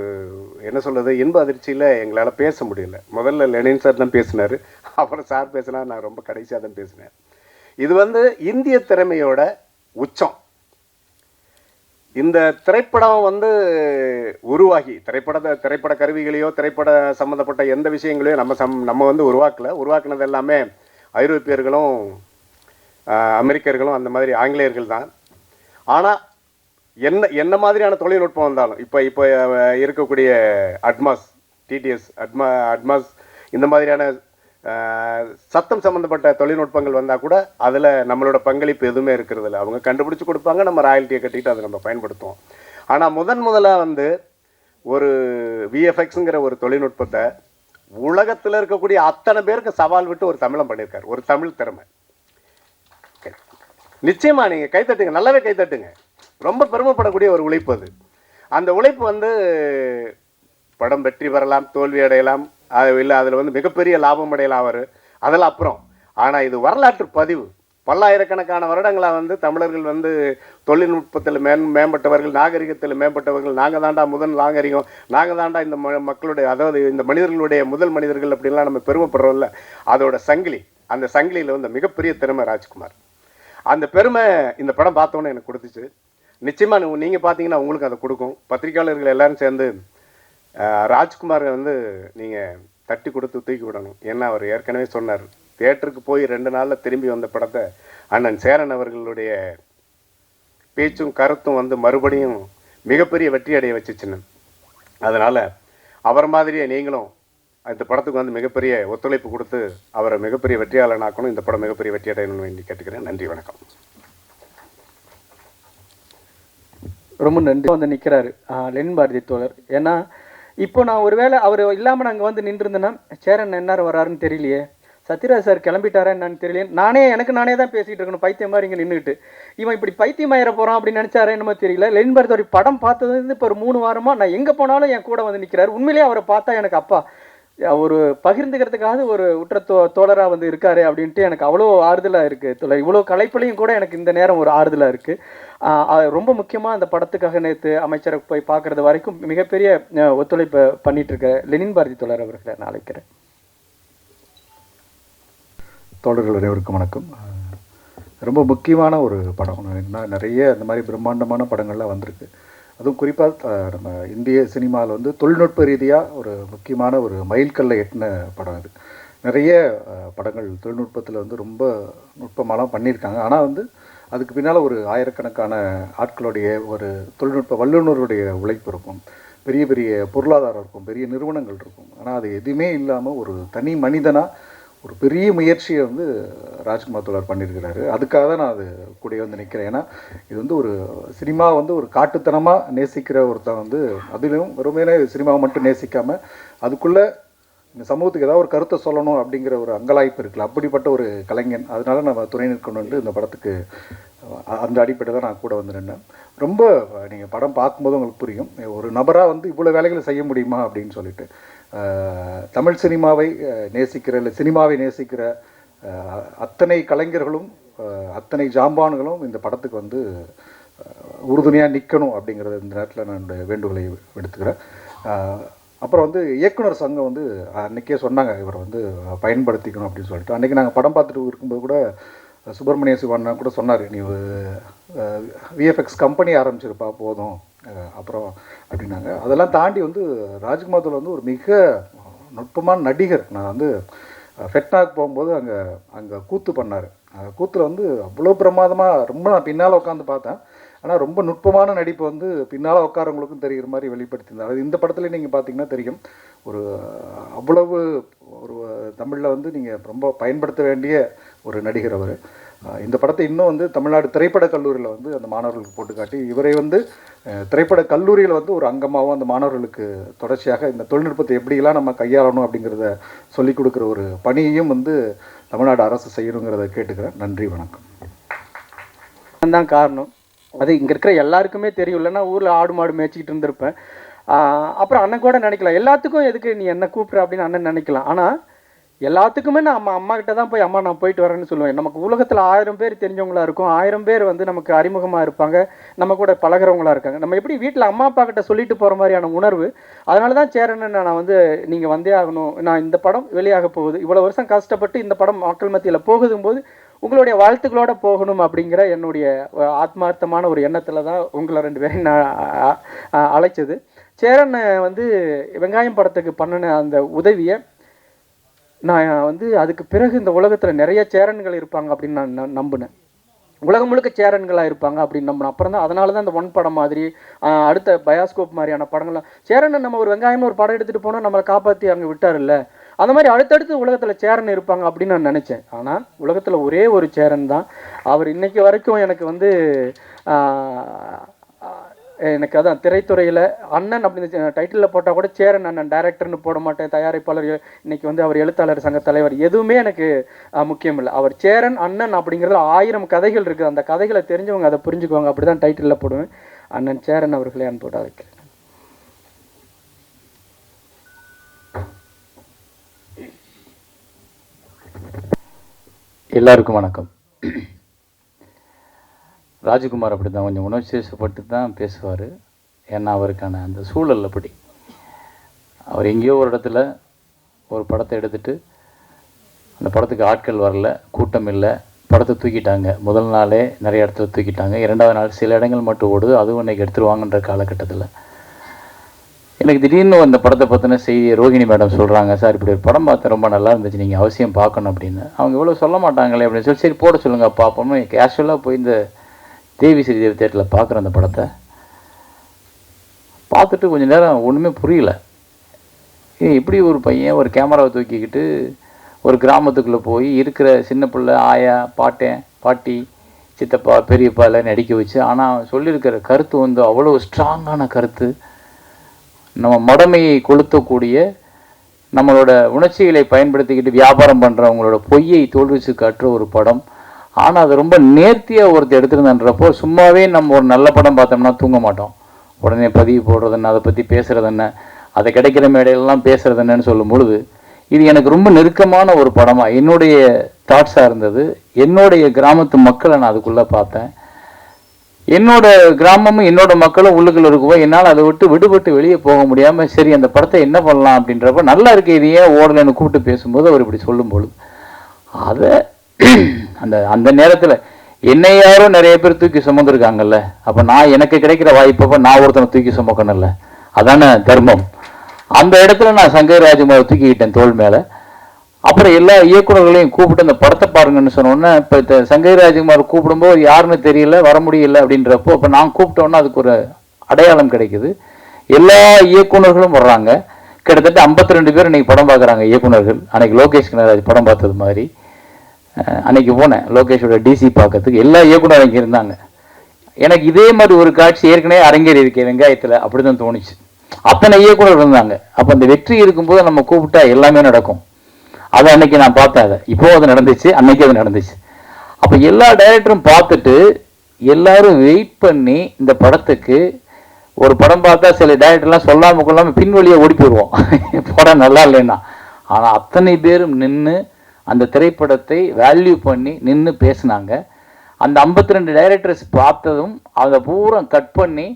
என்ன சொல்கிறது இன்ப அதிர்ச்சியில் எங்களால் பேச முடியல. முதல்ல லெனின் சார் தான் பேசினார், அப்புறம் சார் பேசினா, நான் ரொம்ப கடைசியாக தான் பேசினேன். இது வந்து இந்திய திறமையோட உச்சம். இந்த திரைப்படம் வந்து உருவாகி திரைப்பட கருவிகளையோ திரைப்பட சம்மந்தப்பட்ட எந்த விஷயங்களையோ நம்ம வந்து உருவாக்குனது எல்லாமே ஐரோப்பியர்களும் அமெரிக்கர்களும் அந்த மாதிரி ஆங்கிலேயர்கள் தான். ஆனால் என்ன மாதிரியான தொழில்நுட்பம் வந்தாலும் இப்போ இருக்கக்கூடிய அட்மாஸ், டிடிஎஸ், அட்மாஸ் இந்த மாதிரியான சத்தம் சம்மந்தப்பட்ட தொழில்நுட்பங்கள் வந்தால் கூட அதில் நம்மளோட பங்களிப்பு எதுவுமே இருக்கிறது இல்லை. அவங்க கண்டுபிடிச்சி கொடுப்பாங்க, நம்ம ராயல்ட்டியை கட்டிட்டு அதை நம்ம பயன்படுத்துவோம். ஆனால் முதலாக வந்து ஒரு விஎஃப்எக்ஸுங்கிற ஒரு தொழில்நுட்பத்தை உலகத்தில் இருக்கக்கூடிய அத்தனை பேருக்கு சவால் விட்டு ஒரு தமிழம் பண்ணியிருக்காரு. ஒரு தமிழ் திறமை. நிச்சயமாக நீங்கள் கைத்தட்டுங்க, நல்லாவே கைத்தட்டுங்க. ரொம்ப பெருமைப்படக்கூடிய ஒரு உழைப்பு அது. அந்த உழைப்பு வந்து படம் வெற்றி பெறலாம், தோல்வி அடையலாம், இல்லை அதில் வந்து மிகப்பெரிய லாபம் அடையலாம் அவர், அதெல்லாம் அப்புறம். ஆனால் இது வரலாற்று பதிவு. பல்லாயிரக்கணக்கான வருடங்களாக வந்து தமிழர்கள் வந்து தொழில்நுட்பத்தில் மேம்பட்டவர்கள், நாகரிகத்தில் மேம்பட்டவர்கள், நாங்கள் தாண்டா முதல் நாகரிகம், நாங்கள் தாண்டா இந்த மக்களுடைய, அதாவது இந்த மனிதர்களுடைய முதல் மனிதர்கள் அப்படின்லாம் நம்ம பெருமைப்படுறோம்ல, அதோட சங்கிலி. அந்த சங்கிலியில் வந்து மிகப்பெரிய திறமை ராஜ்குமார். அந்த பெருமை இந்த படம் பார்த்தோன்னே எனக்கு கொடுத்துச்சு. நிச்சயமாக நீங்கள் பார்த்தீங்கன்னா உங்களுக்கு அதை கொடுக்கும். பத்திரிகையாளர்கள் எல்லோரும் சேர்ந்து ராஜ்குமாரை வந்து நீங்கள் தட்டி கொடுத்து தூக்கி விடணும். ஏன்னா அவர் ஏற்கனவே சொன்னார், தியேட்டருக்கு போய் 2 நாளில் திரும்பி வந்த படத்தை அண்ணன் சேரன் அவர்களுடைய பேச்சும் கருத்தும் வந்து மறுபடியும் மிகப்பெரிய வெற்றி அடைய வச்சுச்சுன்னு. அதனால் அவர் மாதிரியே நீங்களும் இந்த படத்துக்கு வந்து மிகப்பெரிய ஒத்துழைப்பு கொடுத்து அவரை மிகப்பெரிய வெற்றியாளனாக்கணும், இந்த படம் மிகப்பெரிய வெற்றி அடையணும்னு வேண்டி கேட்டுக்கிறேன். நன்றி, வணக்கம். ரொம்ப நன்றி. வந்து நிற்கிறாரு லெனின் பாரதி தோழர். ஏன்னா இப்போ நான் ஒருவேளை அவர் இல்லாமல் நாங்கள் வந்து நின்றுருந்தேன்னா சேரன் என்னார் வராருன்னு தெரியலையே, சத்யராஜ் சார் கிளம்பிட்டாரா என்னன்னு தெரியல, எனக்கு நானே தான் பேசிகிட்டு இருக்கணும் பைத்தியம் மாதிரி இங்கே நின்றுட்டு. இவன் இப்படி பைத்தியமாயிர போகிறான் அப்படின்னு நினச்சாரே என்னமோ தெரியல. லெனின் பாரதி ஒரு படம் பார்த்தது இப்போ ஒரு 3 வாரமாக நான் எங்கே போனாலும் என் கூட வந்து நிற்கிறாரு. உண்மையிலேயே அவரை பார்த்தா எனக்கு அப்பா ஒரு பகிர்ந்துக்கிறதுக்காக ஒரு உற்ற தோழராக வந்து இருக்காரு அப்படின்ட்டு எனக்கு அவ்வளோ ஆறுதலாக இருக்குது தோழர். இவ்வளோ கலைப்பலையும் கூட எனக்கு இந்த நேரம் ஒரு ஆறுதலாக இருக்குது. ரொம்ப முக்கியமாக அந்த படத்துக்காக நேற்று அமைச்சரை போய் பார்க்குறது வரைக்கும் மிகப்பெரிய ஒத்துழைப்பை பண்ணிட்டு இருக்க லெனின் பாரதி தோழர் அவர்களை நான் அழைக்கிறேன். தோழர்கள் அனைவருக்கும் வணக்கம். ரொம்ப முக்கியமான ஒரு படம். நிறைய இந்த மாதிரி பிரம்மாண்டமான படங்கள்லாம் வந்திருக்கு. அதுவும் குறிப்பாக நம்ம இந்திய சினிமாவில் வந்து தொழில்நுட்ப ரீதியாக ஒரு முக்கியமான ஒரு மைல்கல்லை எட்டின படம் இது. நிறைய படங்கள் தொழில்நுட்பத்தில் வந்து ரொம்ப நுட்பமாலாம் பண்ணியிருக்காங்க. ஆனால் வந்து அதுக்கு பின்னால் ஒரு ஆயிரக்கணக்கான ஆட்களுடைய ஒரு தொழில்நுட்ப வல்லுநருடைய உழைப்பு இருக்கும், பெரிய பெரிய பொருளாதாரம் இருக்கும், பெரிய நிறுவனங்கள் இருக்கும். ஆனால் அது எதுவுமே இல்லாமல் ஒரு தனி மனிதனாக ஒரு பெரிய முயற்சியை வந்து ராஜ்குமார் தோழர் பண்ணியிருக்கிறாரு. அதுக்காக தான் நான் அது கூட வந்து நிற்கிறேன். ஏன்னா இது வந்து ஒரு சினிமா வந்து ஒரு காட்டுத்தனமாக நேசிக்கிற ஒருத்தன் வந்து, அதிலும் வெறுமையான சினிமாவை மட்டும் நேசிக்காமல் அதுக்குள்ளே இந்த சமூகத்துக்கு ஏதாவது ஒரு கருத்தை சொல்லணும் அப்படிங்கிற ஒரு அங்கலாய்ப்பு இருக்குல்ல, அப்படிப்பட்ட ஒரு கலைஞன். அதனால நம்ம துணை நிற்கணும்னு இந்த படத்துக்கு அந்த அடிப்படை தான் நான் கூட வந்து நின்னேன். ரொம்ப நீங்கள் படம் பார்க்கும்போது உங்களுக்கு புரியும், ஒரு நபராக வந்து இவ்வளோ வேலைகளை செய்ய முடியுமா அப்படின்னு சொல்லிட்டு. தமிழ் சினிமாவை நேசிக்கிற இல்லை சினிமாவை நேசிக்கிற அத்தனை கலைஞர்களும் அத்தனை ஜாம்பான்களும் இந்த படத்துக்கு வந்து உறுதுணையாக நிற்கணும் அப்படிங்கிறது இந்த நேரத்தில் நான் என்னுடைய வேண்டுகோளை எடுத்துக்கிறேன். அப்புறம் வந்து இயக்குனர் சங்கம் வந்து அன்றைக்கே சொன்னாங்க இவரை வந்து பயன்படுத்திக்கணும் அப்படின்னு சொல்லிட்டு. அன்றைக்கி நாங்கள் படம் பார்த்துட்டு இருக்கும்போது கூட சுப்பிரமணிய சிவண்ணா கூட சொன்னார், நீ விஎஃப்எக்ஸ் கம்பெனி ஆரம்பிச்சிருப்பா போதும் அப்புறம் அப்படின்னாங்க. அதெல்லாம் தாண்டி வந்து ராஜ்குமார் தோழர் வந்து ஒரு மிக நுட்பமான நடிகர். நான் வந்து ஃபெட்னாக் போகும்போது அங்கே கூத்து பண்ணார். கூத்தில் வந்து அவ்வளோ பிரமாதமாக ரொம்ப நான் பின்னால் உட்காந்து பார்த்தேன். ஆனால் ரொம்ப நுட்பமான நடிப்பு வந்து பின்னால் உட்காரவங்களுக்கும் தெரிகிற மாதிரி வெளிப்படுத்தியிருந்தார். அது இந்த படத்துல நீங்கள் பார்த்தீங்கன்னா தெரியும். ஒரு அவ்வளவு ஒரு தமிழில் வந்து நீங்கள் ரொம்ப பயன்படுத்த வேண்டிய ஒரு நடிகர் அவர். இந்த படத்தை இன்னும் வந்து தமிழ்நாடு திரைப்படக் கல்லூரியில் வந்து அந்த மாணவர்களுக்கு போட்டு காட்டி இவரை வந்து திரைப்படக் கல்லூரியில் வந்து ஒரு அங்கமாகவும் அந்த மாணவர்களுக்கு தொடர்ச்சியாக இந்த தொழில்நுட்பத்தை எப்படியெல்லாம் நம்ம கையாளணும் அப்படிங்கிறத சொல்லிக் கொடுக்குற ஒரு பணியையும் வந்து தமிழ்நாடு அரசு செய்யணுங்கிறத கேட்டுக்கிறேன். நன்றி, வணக்கம். தான் காரணம் அது இங்கே இருக்கிற எல்லாருக்குமே தெரியும். இல்லைன்னா ஊரில் ஆடு மாடு மேய்ச்சிக்கிட்டு இருந்திருப்பேன். அப்புறம் அண்ணன் கூட நினைக்கலாம், எல்லாத்துக்கும் எதுக்கு நீ என்ன கூப்பிட்ற அப்படின்னு அண்ணன் நினைக்கலாம். ஆனால் எல்லாத்துக்குமே நான் அம்மா கிட்ட தான் போய் அம்மா நான் போயிட்டு வரேன்னு சொல்லுவேன். நமக்கு உலகத்தில் 1000 பேர் தெரிஞ்சவங்களா இருக்கும், 1000 பேர் வந்து நமக்கு அறிமுகமாக இருப்பாங்க, நம்ம கூட பழகிறவங்களா இருக்காங்க. நம்ம எப்படி வீட்டில் அம்மா அப்பா கிட்ட சொல்லிட்டு போகிற மாதிரியான உணர்வு. அதனால தான் சேரன்னு நான் வந்து நீங்கள் வந்தே ஆகணும், நான் இந்த படம் வெளியாக போகுது, இவ்வளோ வருஷம் கஷ்டப்பட்டு இந்த படம் மக்கள் மத்தியில் போகுதும்போது உங்களுடைய வாழ்த்துக்களோட போகணும் அப்படிங்கிற என்னுடைய ஆத்மார்த்தமான ஒரு எண்ணத்தில் தான் உங்களை 2 பேரையும் நான் அழைச்சது. சேரன் வந்து வெங்காயம் படத்துக்கு பண்ணின அந்த உதவியை நான் வந்து அதுக்கு பிறகு இந்த உலகத்தில் நிறைய சேரன்கள் இருப்பாங்க அப்படின்னு நான் நம்பினேன். உலகம் முழுக்க சேரன்களாக இருப்பாங்க அப்படின்னு நம்பினேன். அப்புறம் தான் அதனால தான் இந்த ஒன் படம் மாதிரி அடுத்த பயாஸ்கோப் மாதிரியான படங்கள்லாம் சேரன் நம்ம ஒரு வெங்காயம்னு ஒரு படம் எடுத்துகிட்டு போனால் நம்மளை காப்பாற்றி அங்கே விட்டார்ல, அந்த மாதிரி அடுத்தடுத்து உலகத்தில் சேரன் இருப்பாங்க அப்படின்னு நான் நினச்சேன். ஆனால் உலகத்தில் ஒரே ஒரு சேரன் தான். அவர் இன்னைக்கு வரைக்கும் எனக்கு வந்து எனக்கு அதான் திரைத்துறையில் அண்ணன் அப்படின்னு டைட்டிலில் போட்டால் கூட சேரன் அண்ணன் டைரக்டர்னு போட மாட்டேன், தயாரிப்பாளர், இன்னைக்கு வந்து அவர் எழுத்தாளர் சங்க தலைவர், எதுவுமே எனக்கு முக்கியம் இல்லை. அவர் சேரன் அண்ணன் அப்படிங்கிறதுல 1000 கதைகள் இருக்குது. அந்த கதைகளை தெரிஞ்சவங்க அதை புரிஞ்சுக்குவாங்க. அப்படி தான் டைட்டிலில் போடுவேன். அண்ணன் சேரன் அவர்களே அன்போட வைக்கிறேன். எல்லாருக்கும் வணக்கம். ராஜகுமார் அப்படி தான் கொஞ்சம் உணர்ச்சிவசப்பட்டு தான் பேசுவார். ஏன்னா அவருக்கான அந்த சூழல் அப்படி. அவர் எங்கேயோ ஒரு இடத்துல ஒரு படத்தை எடுத்துகிட்டு அந்த படத்துக்கு ஆட்கள் வரல, கூட்டம் இல்லை, படத்தை தூக்கிட்டாங்க. முதல் நாளே நிறைய இடத்துல தூக்கிட்டாங்க. 2வது நாள் சில இடங்கள் மட்டும் ஓடுது, அதுவும் இன்றைக்கி எடுத்துருவாங்கன்ற காலகட்டத்தில் எனக்கு திடீர்னு அந்த படத்தை பற்றின செய்தி ரோஹிணி மேடம் சொல்கிறாங்க, சார் இப்படி ஒரு படம் பார்த்து ரொம்ப நல்லா இருந்துச்சு, நீங்கள் அவசியம் பார்க்கணும் அப்படின்னு. அவங்க இவ்வளோ சொல்ல மாட்டாங்களே அப்படின்னு சொல்லி சரி போட சொல்லுங்கள் பார்ப்போம்னு கேஷுவலாக போய் இந்த தேவி ஸ்ரீதேவி தேட்டரில் பார்க்குற அந்த படத்தை பார்த்துட்டு கொஞ்சம் நேரம் ஒன்றுமே புரியல. இப்படி ஒரு பையன் ஒரு கேமராவை தூக்கிக்கிட்டு ஒரு கிராமத்துக்குள்ளே போய் இருக்கிற சின்ன பிள்ளை, ஆயா, பாட்டி, சித்தப்பா, பெரியப்பா எல்லாம் நடிக்க வச்சு, ஆனால் சொல்லியிருக்கிற கருத்து வந்து அவ்வளோ ஸ்ட்ராங்கான கருத்து. நம்ம மடமையை கொளுத்தக்கூடிய, நம்மளோட உணர்ச்சிகளை பயன்படுத்திக்கிட்டு வியாபாரம் பண்ணுறவங்களோட பொய்யை தோல்விச்சு காட்டுற ஒரு படம். ஆனால் அது ரொம்ப நேர்த்தியாக ஒருத்தர் எடுத்துருந்தன்றப்போ, சும்மாவே நம்ம ஒரு நல்ல படம் பார்த்தோம்னா தூங்க மாட்டோம். உடனே பதிவு போடுறது என்ன, அதை பற்றி பேசுகிறது என்ன, அதை கிடைக்கிற மேடையிலலாம் பேசுகிறது என்னன்னு சொல்லும் பொழுது, இது எனக்கு ரொம்ப நெருக்கமான ஒரு படமாக என்னுடைய தாட்ஸாக இருந்தது. என்னுடைய கிராமத்து மக்களை நான் அதுக்குள்ளே பார்த்தேன். என்னோட கிராமமும் என்னோட மக்களும் உள்ளுக்குள்ள இருக்கும்போது என்னால் அதை விட்டு விடுபட்டு வெளியே போக முடியாமல், சரி அந்த படத்தை என்ன பண்ணலாம் அப்படின்றப்ப, நல்லா இருக்கு இது ஏன் ஓடலைன்னு கூப்பிட்டு பேசும்போது அவர் இப்படி சொல்லும்பொழுது, அதை அந்த அந்த நேரத்தில் என்னை யாரும் நிறைய பேர் தூக்கி சுமந்துருக்காங்கல்ல, அப்போ நான் எனக்கு கிடைக்கிற வாய்ப்பப்போ நான் ஒருத்தனை தூக்கி சுமக்கணும்ல, அதான தர்மம். அந்த இடத்துல நான் சங்கர் ராஜ்குமாரை தூக்கிக்கிட்டேன் தோள் மேலே. அப்புறம் எல்லா இயக்குநர்களையும் கூப்பிட்டு அந்த படத்தை பாருங்கன்னு சொன்னோன்னே, இப்போ சங்கர் ராஜ்குமார் கூப்பிடும்போது யாருன்னு தெரியல, வர முடியல அப்படின்றப்போ, இப்போ நான் கூப்பிட்டோன்னா அதுக்கு ஒரு அடையாளம் கிடைக்குது. எல்லா இயக்குநர்களும் வர்றாங்க. கிட்டத்தட்ட 52 பேர் இன்னைக்கு படம் பார்க்குறாங்க இயக்குநர்கள். அன்னைக்கு லோகேஷ் கனகராஜ் படம் பார்த்தது மாதிரி அன்னைக்கு போனேன் லோகேஷோட டிசி பார்க்கறதுக்கு. எல்லா இயக்குநரும் இங்கே இருந்தாங்க. எனக்கு இதே மாதிரி ஒரு காட்சி ஏற்கனவே அரங்கேறி இருக்கேன் வெங்காயத்தில், அப்படி தான் தோணுச்சு. அத்தனை இயக்குநர்கள் இருந்தாங்க. அப்போ அந்த வெற்றி இருக்கும்போது நம்ம கூப்பிட்டா எல்லாமே நடக்கும். அதை அன்னைக்கு நான் பார்த்தேன். அதை இப்போ அது நடந்துச்சு, அன்னைக்கு அது நடந்துச்சு. அப்போ எல்லா டைரக்டரும் பார்த்துட்டு எல்லாரும் வெயிட் பண்ணி இந்த படத்துக்கு, ஒரு படம் பார்த்தா சில டைரக்டர்லாம் சொல்லாமல் கொள்ளாமல் பின்வழியாக ஓடி போயிடுவோம் படம் நல்லா இல்லைன்னா. ஆனால் அத்தனை பேரும் நின்று அந்த திரைப்படத்தை வேல்யூ பண்ணி நின்று பேசினாங்க. அந்த 52 டைரக்டர்ஸ் பார்த்ததும் அதை பூரா கட் பண்ணி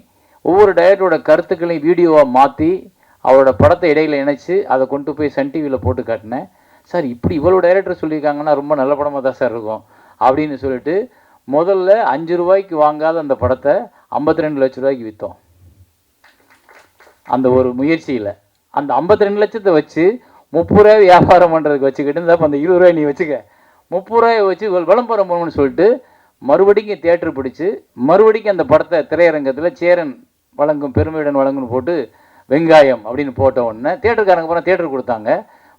ஒவ்வொரு டைரக்டரோட கருத்துக்களையும் வீடியோவாக மாற்றி அவரோட படத்தை இடையில இணைச்சு அதை கொண்டு போய் சன் டிவியில் போட்டு காட்டினேன். சார் இப்படி இவ்வளோ டைரக்டர் சொல்லியிருக்காங்கன்னா ரொம்ப நல்ல படமாக தான் சார் இருக்கும் அப்படின்னு சொல்லிட்டு முதல்ல 5 ரூபாய்க்கு வாங்காத அந்த படத்தை 52 லட்ச ரூபாய்க்கு விற்றோம். அந்த ஒரு முயற்சியில் அந்த 52 லட்சத்தை வச்சு 30 ரூபாய் வியாபாரம் பண்ணுறதுக்கு வச்சுக்கிட்டு இருந்தால் அந்த 20 ரூபாய் நீ வச்சுக்க, 30 ரூபாயை வச்சு விளம்பரம் பண்ணணும்னு சொல்லிட்டு மறுபடிக்கும் தியேட்டர் பிடிச்சி மறுபடிக்கும் அந்த படத்தை திரையரங்கத்தில் சேரன் வழங்கும் பெருமையுடன் வழங்குன்னு போட்டு வெங்காயம் அப்படின்னு போட்ட உடனே தியேட்டருக்காரங்க போனால் தியேட்டர் கொடுத்தாங்க.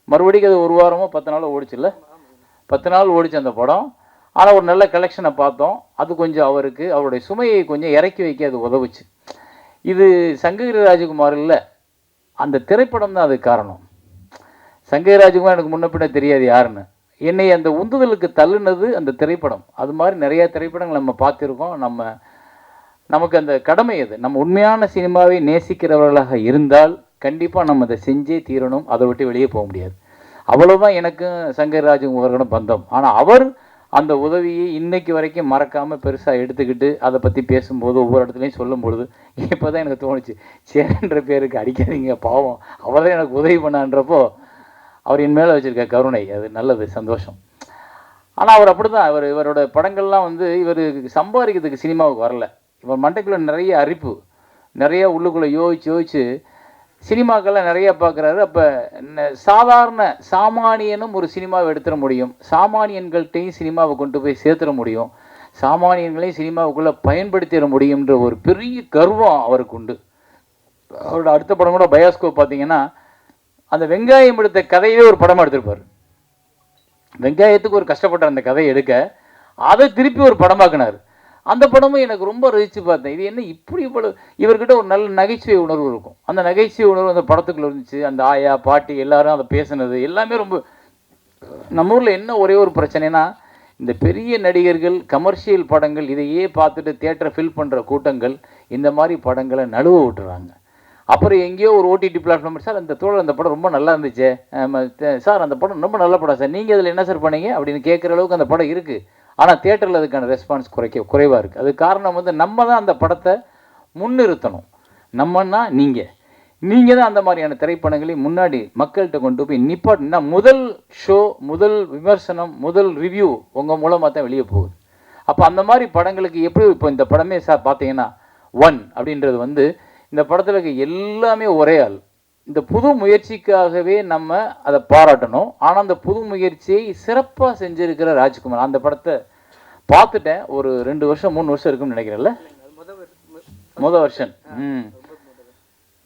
மறுபடிக்கும் அது 1 வாரமோ 10 நாளோ ஓடிச்சுல்ல, 10 நாள் ஓடிச்சு அந்த படம். ஆனால் ஒரு நல்ல கலெக்ஷனை பார்த்தோம். அது கொஞ்சம் அவருக்கு அவருடைய சுமையை கொஞ்சம் இறக்கி வைக்க அது உதவுச்சு. இது சங்ககிரி ராஜகுமார் இல்லை, அந்த திரைப்படம் தான் அதுக்கு காரணம். சங்ககிரி ராஜகுமார் எனக்கு முன்ன பின்ன தெரியாது யாருன்னு. என்னை அந்த உந்துதலுக்கு தள்ளுனது அந்த திரைப்படம். அது மாதிரி நிறைய திரைப்படங்கள் நம்ம பார்த்துருக்கோம். நமக்கு அந்த கடமை அது. நம்ம உண்மையான சினிமாவை நேசிக்கிறவர்களாக இருந்தால் கண்டிப்பாக நம்ம அதை செஞ்சே தீரணும். அதை விட்டு வெளியே போக முடியாது. அவ்வளோதான் எனக்கும் சங்கர் ராஜகுமாரோட பந்தம். ஆனால் அவர் அந்த உதவியை இன்னைக்கு வரைக்கும் மறக்காமல் பெருசாக எடுத்துக்கிட்டு அதை பற்றி பேசும்போது ஒவ்வொரு இடத்துலையும் சொல்லும் பொழுது இப்போ தான் எனக்கு தோணுச்சு, சேரன்ற பேருக்கு அடிக்காதீங்க பாவம், அவர் தான் எனக்கு உதவி பண்ணான்றப்போ அவர் என் மேலே வச்சுருக்க கருணை அது நல்லது, சந்தோஷம். ஆனால் அவர் அப்படி தான், இவரோட படங்கள்லாம் வந்து இவர் சம்பாதிக்கிறதுக்கு சினிமாவுக்கு வரல. இவர் மண்டைக்குள்ளே நிறைய அரிப்பு, நிறைய உள்ளுக்குள்ளே யோசிச்சு சினிமாக்கெல்லாம் நிறைய பார்க்குறாரு. அப்போ சாதாரண சாமானியனும் ஒரு சினிமாவை எடுத்துட முடியும், சாமானியன்கள்கிட்டையும் சினிமாவை கொண்டு போய் சேர்த்துட முடியும், சாமானியன்களையும் சினிமாவுக்குள்ளே பயன்படுத்திட முடியுன்ற ஒரு பெரிய கர்வம் அவருக்கு உண்டு. அவரோட அடுத்த படம் கூட பயாஸ்கோப் பார்த்தீங்கன்னா அந்த வெங்காயம் எடுத்த கதையே ஒரு படமாக எடுத்திருப்பார். வெங்காயத்துக்கு ஒரு கஷ்டப்பட்ட அந்த கதையை எடுக்க அதை திருப்பி ஒரு படமாக்குனார். அந்த படமும் எனக்கு ரொம்ப ரசித்து பார்த்தேன். இது என்ன இப்படி இவ்வளோ, இவர்கிட்ட ஒரு நல்ல நகைச்சுவை உணர்வு இருக்கும். அந்த நகைச்சுவை உணர்வு அந்த படத்துக்குள்ள இருந்துச்சு. அந்த ஆயா பாட்டி எல்லாரும் அதை பேசுனது எல்லாமே ரொம்ப. நம்ம ஊரில் என்ன ஒரே ஒரு பிரச்சனைனா, இந்த பெரிய நடிகர்கள் கமர்ஷியல் படங்கள் இதையே பார்த்துட்டு தியேட்டரை ஃபில் பண்ணுற கூட்டங்கள் இந்த மாதிரி படங்களை நழுவ விட்டுறாங்க. அப்புறம் எங்கேயோ ஒரு ஓடிடி பிளாட்ஃபார்ம், சார் அந்த தோழர் அந்த படம் ரொம்ப நல்லா இருந்துச்சு சார், அந்த படம் ரொம்ப நல்ல படம் சார், நீங்கள் அதில் என்ன சார் பண்ணீங்க அப்படின்னு கேட்குற அளவுக்கு அந்த படம் இருக்குது. ஆனால் தியேட்டரில் அதுக்கான ரெஸ்பான்ஸ் குறைவாக இருக்குது. அது காரணம் வந்து நம்ம தான் அந்த படத்தை முன்னிறுத்தணும். நம்மன்னா நீங்கள் தான் அந்த மாதிரியான திரைப்படங்களை முன்னாடி மக்கள்கிட்ட கொண்டு போய் நிப்பாட்டினா முதல் ஷோ, முதல் விமர்சனம், முதல் ரிவ்யூ உங்கள் மூலமாக தான் வெளியே போகுது. அப்போ அந்த மாதிரி படங்களுக்கு எப்படி இப்போ இந்த படமே சார் பார்த்தீங்கன்னா 1 அப்படின்றது வந்து இந்த படத்தில் இருக்க எல்லாமே ஒரே ஆள். இந்த புது முயற்சிக்காகவே நம்ம அதை பாராட்டணும். ஆனால் அந்த புது முயற்சியை சிறப்பாக செஞ்சுருக்கிற ராஜ்குமார். அந்த படத்தை பார்த்துட்டேன், ஒரு 2 வருஷம் 3 வருஷம் இருக்குன்னு நினைக்கிறேன்ல, முதல் வருஷன்.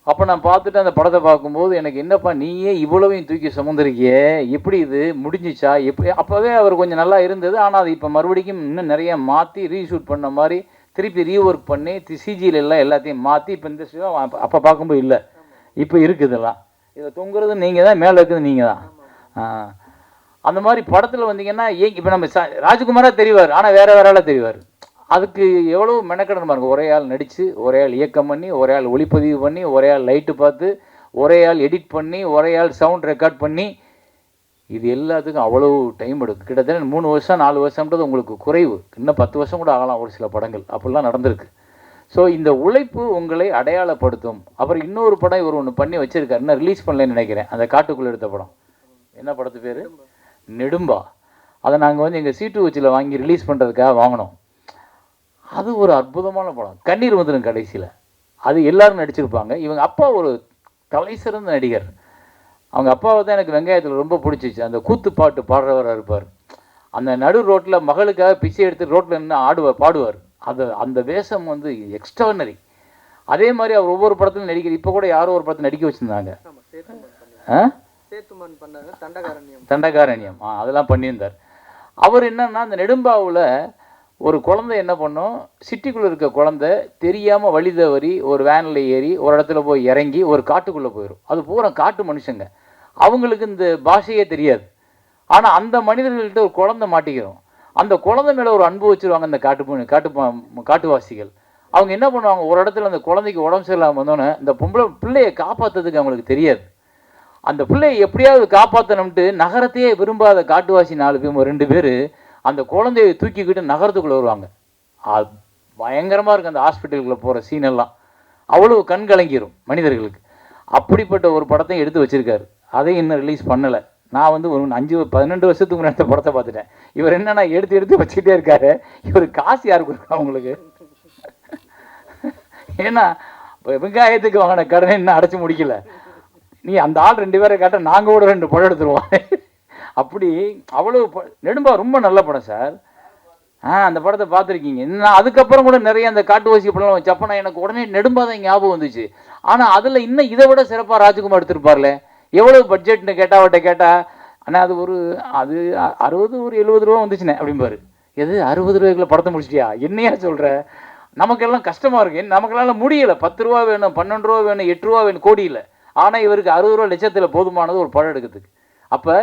அப்போ நான் பார்த்துட்டு அந்த படத்தை பார்க்கும்போது எனக்கு என்னப்பா நீயே இவ்வளவையும் தூக்கி சுமந்துருக்கியே, எப்படி இது முடிஞ்சிச்சா எப்படி? அப்போவே அவர் கொஞ்சம் நல்லா இருந்தது. ஆனால் அது இப்போ மறுபடியும் இன்னும் நிறைய மாற்றி ரீஷூட் பண்ண மாதிரி திருப்பி ரீஒர்க் பண்ணி சிஜியில் எல்லாம் எல்லாத்தையும் மாற்றி இப்போ இந்த அப்போ பார்க்கும்போது இல்லை, இப்போ இருக்குதெல்லாம். இதை தொங்குறது நீங்கள் தான், மேலே இருக்குது நீங்கள் தான். அந்த மாதிரி படத்தில் வந்தீங்கன்னா இப்போ நம்ம ராஜ்குமாராக தெரிவார், ஆனால் வேறு வேறால தெரிவார். அதுக்கு எவ்வளோ மெனக்கடன் பாருங்க. ஒரே ஆள் நடித்து, ஒரே ஆள் இயக்கம் பண்ணி, ஒரே ஆள் ஒளிப்பதிவு பண்ணி, ஒரே ஆள் லைட்டு பார்த்து, ஒரே ஆள் எடிட் பண்ணி, ஒரே ஆள் சவுண்ட் ரெக்கார்ட் பண்ணி, இது எல்லாத்துக்கும் அவ்வளோ டைம் எடுக்கும். கிட்டத்தட்ட 3 வருஷம் 4 வருஷம்ன்றது உங்களுக்கு குறைவு. இன்னும் 10 வருஷம் கூட ஆகலாம் ஒரு சில படங்கள், அப்படிலாம் நடந்திருக்கு. ஸோ இந்த உழைப்பு உங்களை அடையாளப்படுத்தும். அப்புறம் இன்னொரு படம் இவர் ஒன்று பண்ணி வச்சுருக்காரு, இன்னும் ரிலீஸ் பண்ணலன்னு நினைக்கிறேன். அந்த காட்டுக்குள்ளே எடுத்த படம் என்ன படத்து பேர்? நெடும்பா. அதை நாங்கள் வந்து எங்கள் C2H வாங்கி ரிலீஸ் பண்ணுறதுக்காக வாங்கினோம். அது ஒரு அற்புதமான படம். கண்ணீர் வந்துடும் கடைசியில். அது எல்லாரும் நடிச்சிருப்பாங்க. இவங்க அப்பா ஒரு தலை சிறந்த நடிகர். அவங்க அப்பாவை தான் எனக்கு வெங்காயத்தில் ரொம்ப பிடிச்சிச்சு. அந்த கூத்து பாட்டு பாடுறவராக இருப்பார். அந்த நடு ரோட்டில் மகளுக்காக பிச்சை எடுத்து ரோட்டில் நின்று பாடுவார். அந்த வேஷம் வந்து எக்ஸ்ட்ரானரி. அதே மாதிரி அவர் ஒவ்வொரு படத்திலும் நடிக்கிறார். இப்போ கூட யாரோ ஒரு படத்தில் நடிக்க வச்சுருந்தாங்க, தண்டகாரண்யம். அதெல்லாம் பண்ணியிருந்தார். அவர் என்னன்னா அந்த நெடும்பாவில் ஒரு குழந்தை என்ன பண்ணும், சிட்டிக்குள்ளே இருக்க குழந்தை தெரியாமல் வழி தவறி ஒரு வேனில் ஏறி ஒரு இடத்துல போய் இறங்கி ஒரு காட்டுக்குள்ளே போயிடும். அது பூரா காட்டு மனுஷங்க, அவங்களுக்கு இந்த பாஷையே தெரியாது. ஆனால் அந்த மனிதர்கள்ட்ட ஒரு குழந்தை மாட்டிக்கிறோம். அந்த குழந்தை மேலே ஒரு அன்பு வச்சுருவாங்க அந்த காட்டுவாசிகள். அவங்க என்ன பண்ணுவாங்க, ஒரு இடத்துல அந்த குழந்தைக்கு உடம்பு சரியில்லாமல் வந்தோன்னே இந்த பிள்ளையை காப்பாற்றுறதுக்கு அவங்களுக்கு தெரியாது. அந்த பிள்ளையை எப்படியாவது காப்பாற்றணும்ட்டு நகரத்தையே விரும்பாத காட்டுவாசி 4 பேர் 2 பேர் அந்த குழந்தையை தூக்கிக்கிட்டு நகரத்துக்குள்ளே வருவாங்க. பயங்கரமாக இருக்குது அந்த ஹாஸ்பிட்டலுக்குள்ளே போகிற சீனெல்லாம். அவ்வளோ கண் கலங்கிரும் மனிதர்களுக்கு. அப்படிப்பட்ட ஒரு படத்தையும் எடுத்து வச்சுருக்காரு. அதையும் இன்னும் ரிலீஸ் பண்ணலை. நான் வந்து ஒரு 12 வருஷத்துக்கு முன்னாடி படத்தை பார்த்துட்டேன். இவர் என்னன்னா எடுத்து வச்சுக்கிட்டே இருக்காரு. இவர் காசு யாருக்கு இருக்கா அவங்களுக்கு? ஏன்னா வெங்காயத்துக்கு வாங்கின கடனை இன்னும் அடைச்சி முடிக்கல. நீ அந்த ஆள் 2 பேரை கேட்டால் நாங்கள் கூட 2 படம் எடுத்துருவோம். அப்படி அவ்வளோ நெடும்பா ரொம்ப நல்ல படம் சார். அந்த படத்தை பார்த்துருக்கீங்க. நான் அதுக்கப்புறம் கூட நிறைய அந்த காட்டுவாசி படம் வச்சப்போ நான் எனக்கு உடனே நெடும்பா தான் ஞாபகம் வந்துச்சு. ஆனால் அதில் இன்னும் இதை விட சிறப்பாக ராஜ்குமார் எடுத்திருப்பார்ல. எவ்வளோ பட்ஜெட்னு கேட்டால் அவட்ட கேட்டால், ஆனால் அது 60 ஒரு 70 ரூபா வந்துச்சுண்ணே அப்படிம்பாரு. எது 60 ரூபாய்க்குள்ள படத்தை முடிச்சிட்டியா? என்னையா சொல்கிற? நமக்கெல்லாம் கஷ்டமாக இருக்கு. நமக்கெல்லாம் முடியலை. 10 ரூபா வேணும், 12 ரூபா வேணும், 8 ரூபா வேணும், கோடி இல்லை. ஆனால் இவருக்கு 60 ரூபா லட்சத்தில் போதுமானது ஒரு படம் எடுக்கிறதுக்கு. அப்போ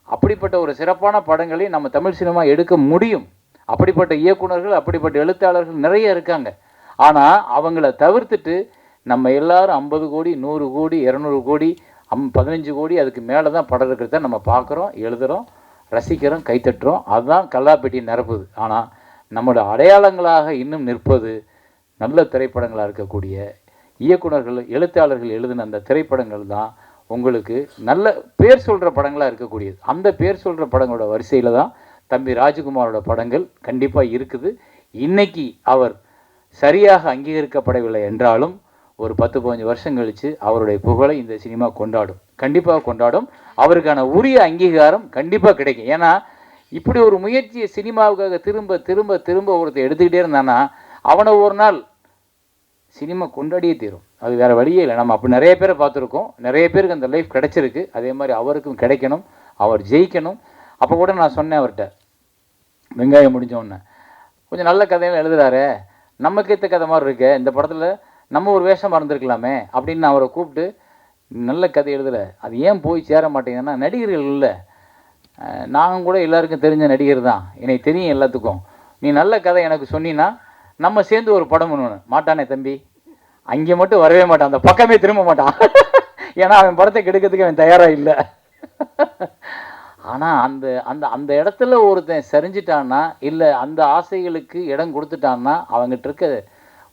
அப்படிப்பட்ட ஒரு சிறப்பான படங்களை நம்ம தமிழ் சினிமா எடுக்க முடியும். அப்படிப்பட்ட இயக்குனர்கள், அப்படிப்பட்ட எழுத்தாளர்கள் நிறைய இருக்காங்க. ஆனால் அவங்கள தவிர்த்துட்டு நம்ம எல்லாரும் 50 கோடி 100 கோடி 200 கோடி 15 கோடி அதுக்கு மேலே தான் படம் இருக்கிறத நம்ம பார்க்குறோம், எழுதுகிறோம், ரசிக்கிறோம், கைத்தட்டுறோம். அதுதான் கல்லாப்பெட்டி நிரப்புது. ஆனால் நம்மளோட அடையாளங்களாக இன்னும் நிற்பது நல்ல திரைப்படங்களாக இருக்கக்கூடிய இயக்குனர்கள், எழுத்தாளர்கள் எழுதின அந்த திரைப்படங்கள் தான் உங்களுக்கு நல்ல பேர் சொல்கிற படங்களாக இருக்கக்கூடியது. அந்த பேர் சொல்கிற படங்களோட வரிசையில் தான் தம்பி ராஜ்குமாரோட படங்கள் கண்டிப்பாக இருக்குது. இன்னைக்கு அவர் சரியாக அங்கீகரிக்கப்படவில்லை என்றாலும் ஒரு 10-15 வருஷம் கழித்து அவருடைய புகழை இந்த சினிமா கொண்டாடும், கண்டிப்பாக கொண்டாடும். அவருக்கான உரிய அங்கீகாரம் கண்டிப்பாக கிடைக்கும். ஏன்னா இப்படி ஒரு முயற்சியை சினிமாவுக்காக திரும்ப திரும்ப திரும்ப ஒருத்தர் எடுத்துக்கிட்டே இருந்தானா அவனை ஒரு நாள் சினிமா கொண்டாடியே தீரும். அது வேறு வழியே இல்லை. நம்ம அப்படி நிறைய பேரை பார்த்துருக்கோம். நிறைய பேருக்கு அந்த லைஃப் கிடைச்சிருக்கு. அதே மாதிரி அவருக்கும் கிடைக்கணும், அவர் ஜெயிக்கணும். அப்போ கூட நான் சொன்னேன் அவர்கிட்ட, வெங்காயம் முடிஞ்சோடனே கொஞ்சம் நல்ல கதையெல்லாம் எழுதுறாரு, நமக்கு ஏற்ற கதை மாதிரி இருக்கு, இந்த படத்தில் நம்ம ஒரு வேஷம் மறந்துருக்கலாமே அப்படின்னு நான் அவரை கூப்பிட்டு, நல்ல கதை எழுதலை, அது ஏன் போய் சேர மாட்டேங்குதுன்னா நடிகர்கள் இல்லை, நாங்கள் கூட எல்லாருக்கும் தெரிஞ்ச நடிகர் தான், எனக்கு தெரியும் எல்லாத்துக்கும், நீ நல்ல கதை எனக்கு சொன்னீன்னா நம்ம சேர்ந்து ஒரு படம் பண்ணணும். மாட்டானே தம்பி, அங்கே மட்டும் வரவே மாட்டான், அந்த பக்கமே திரும்ப மாட்டான். ஏன்னா அவன் படத்தை கெடுக்கிறதுக்கு அவன் தயாராக இல்லை. ஆனால் அந்த அந்த அந்த இடத்துல ஒருத்தன் சரிஞ்சிட்டான்னா, இல்லை அந்த ஆசைகளுக்கு இடம் கொடுத்துட்டான்னா அவங்ககிட்ட இருக்க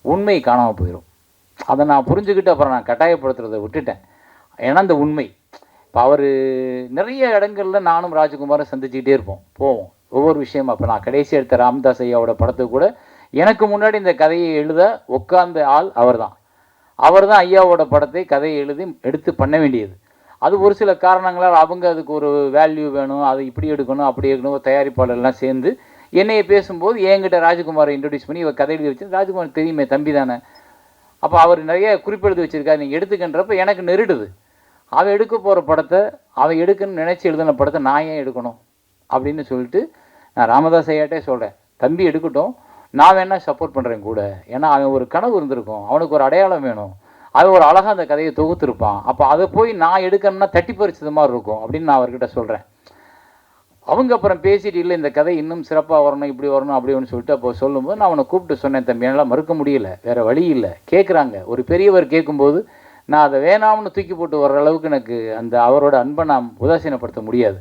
உண்மை காணாமல் போயிடும். அதை நான் புரிஞ்சுக்கிட்டு அப்புறம் நான் கட்டாயப்படுத்துறதை விட்டுட்டேன். ஏன்னா அந்த உண்மை இப்போ அவர் நிறைய இடங்களில் நானும் ராஜ்குமாரும் சந்திச்சுக்கிட்டே இருப்போம், போவோம் ஒவ்வொரு விஷயமா. இப்போ நான் கடைசி எடுத்த ராமதாஸ் ஐயாவோட படத்துக்கு கூட எனக்கு முன்னாடி இந்த கதையை எழுத உட்கார்ந்த ஆள் அவர் தான் ஐயாவோட படத்தை கதையை எழுதி எடுத்து பண்ண வேண்டியது. அது ஒரு சில காரணங்களால் அவங்க அதுக்கு ஒரு வேல்யூ வேணும், அது இப்படி எடுக்கணும் அப்படி எடுக்கணும், தயாரிப்பாளர்லாம் சேர்ந்து என்னையை பேசும்போது என்கிட்ட ராஜ்குமாரை இன்ட்ரடியூஸ் பண்ணி இவ கதை எழுதி வச்சு, ராஜ்குமார் தெரியுமே தம்பி தானே, அப்போ அவர் நிறைய குறிப்பெழுதி வச்சுருக்காரு, நீங்கள் எடுத்துக்கின்றப்ப எனக்கு நெருடுது. அவன் எடுக்க போகிற படத்தை அவன் எடுக்கணும்னு நினச்சி எழுதின படத்தை நான் ஏன் எடுக்கணும் அப்படின்னு சொல்லிட்டு நான் ராமதாஸ் ஐயாட்டே சொல்கிறேன், தம்பி எடுக்கட்டும், நான் வேணா சப்போர்ட் பண்ணுறேன் கூட. ஏன்னா அவன் ஒரு கனவு இருந்திருக்கும், அவனுக்கு ஒரு அடையாளம் வேணும், அவன் ஒரு அழகாக அந்த கதையை தொகுத்துருப்பான். அப்போ அதை போய் நான் எடுக்கணும்னா தட்டி பறிச்சது மாதிரி இருக்கும் அப்படின்னு நான் அவர்கிட்ட சொல்கிறேன். அவங்க அப்புறம் பேசிட்டு இல்லை இந்த கதை இன்னும் சிறப்பாக வரணும், இப்படி வரணும் அப்படின்னு சொல்லிட்டு அப்போ சொல்லும்போது நான் அவனை கூப்பிட்டு சொன்னேன், தம்பி என்னால் மறுக்க முடியல, வேறு வழி இல்லை, கேட்குறாங்க. ஒரு பெரியவர் கேட்கும்போது நான் அதை வேணாம்னு தூக்கி போட்டு வர்ற அளவுக்கு எனக்கு அந்த அவரோட அன்பை நான் உதாசீனப்படுத்த முடியாது.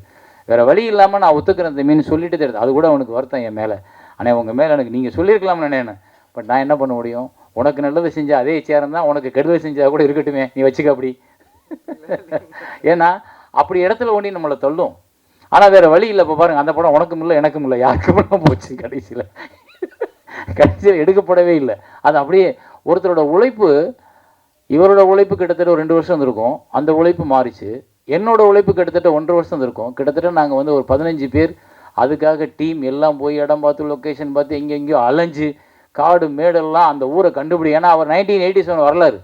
வேறு வழி இல்லாமல் நான் ஒத்துக்கிறேன் தம்பின்னு சொல்லிட்டு தெரியுது. அது கூட அவனுக்கு வருத்தம் என் மேலே. ஆனால் உங்கள் மேலே எனக்கு நீங்கள் சொல்லியிருக்கலாம்னு நினைக்கிறேன். பட் நான் என்ன பண்ண முடியும், உனக்கு நல்லது செஞ்சால் அதே சேரம் தான், உனக்கு கெடுதல் செஞ்சால் கூட இருக்கட்டுமே, நீ வச்சுக்க அப்படி. ஏன்னா அப்படி இடத்துல ஒண்டி நம்மளை தள்ளும். ஆனால் வேறு வழி இல்லை. இப்போ பாருங்கள், அந்த படம் உனக்கும் இல்லை எனக்கும் இல்லை யாருக்கும் இல்லை போச்சு. கடைசியில் எடுக்கப்படவே இல்லை. அது அப்படியே ஒருத்தரோட உழைப்பு, இவரோட உழைப்பு கிட்டத்தட்ட ஒரு 2 வருஷம் இருந்திருக்கும், அந்த உழைப்பு மாறிச்சு. என்னோட உழைப்பு கிட்டத்தட்ட 1.5 வருஷம் இருந்திருக்கும். கிட்டத்தட்ட நாங்கள் வந்து ஒரு 15 பேர் அதுக்காக டீம் எல்லாம் போய் இடம் பார்த்து லொக்கேஷன் பார்த்து எங்கெங்கேயோ அலைஞ்சு காடு மேடெல்லாம் அந்த ஊரை கண்டுபிடி. ஏன்னா அவர் 1987 வரலாறு,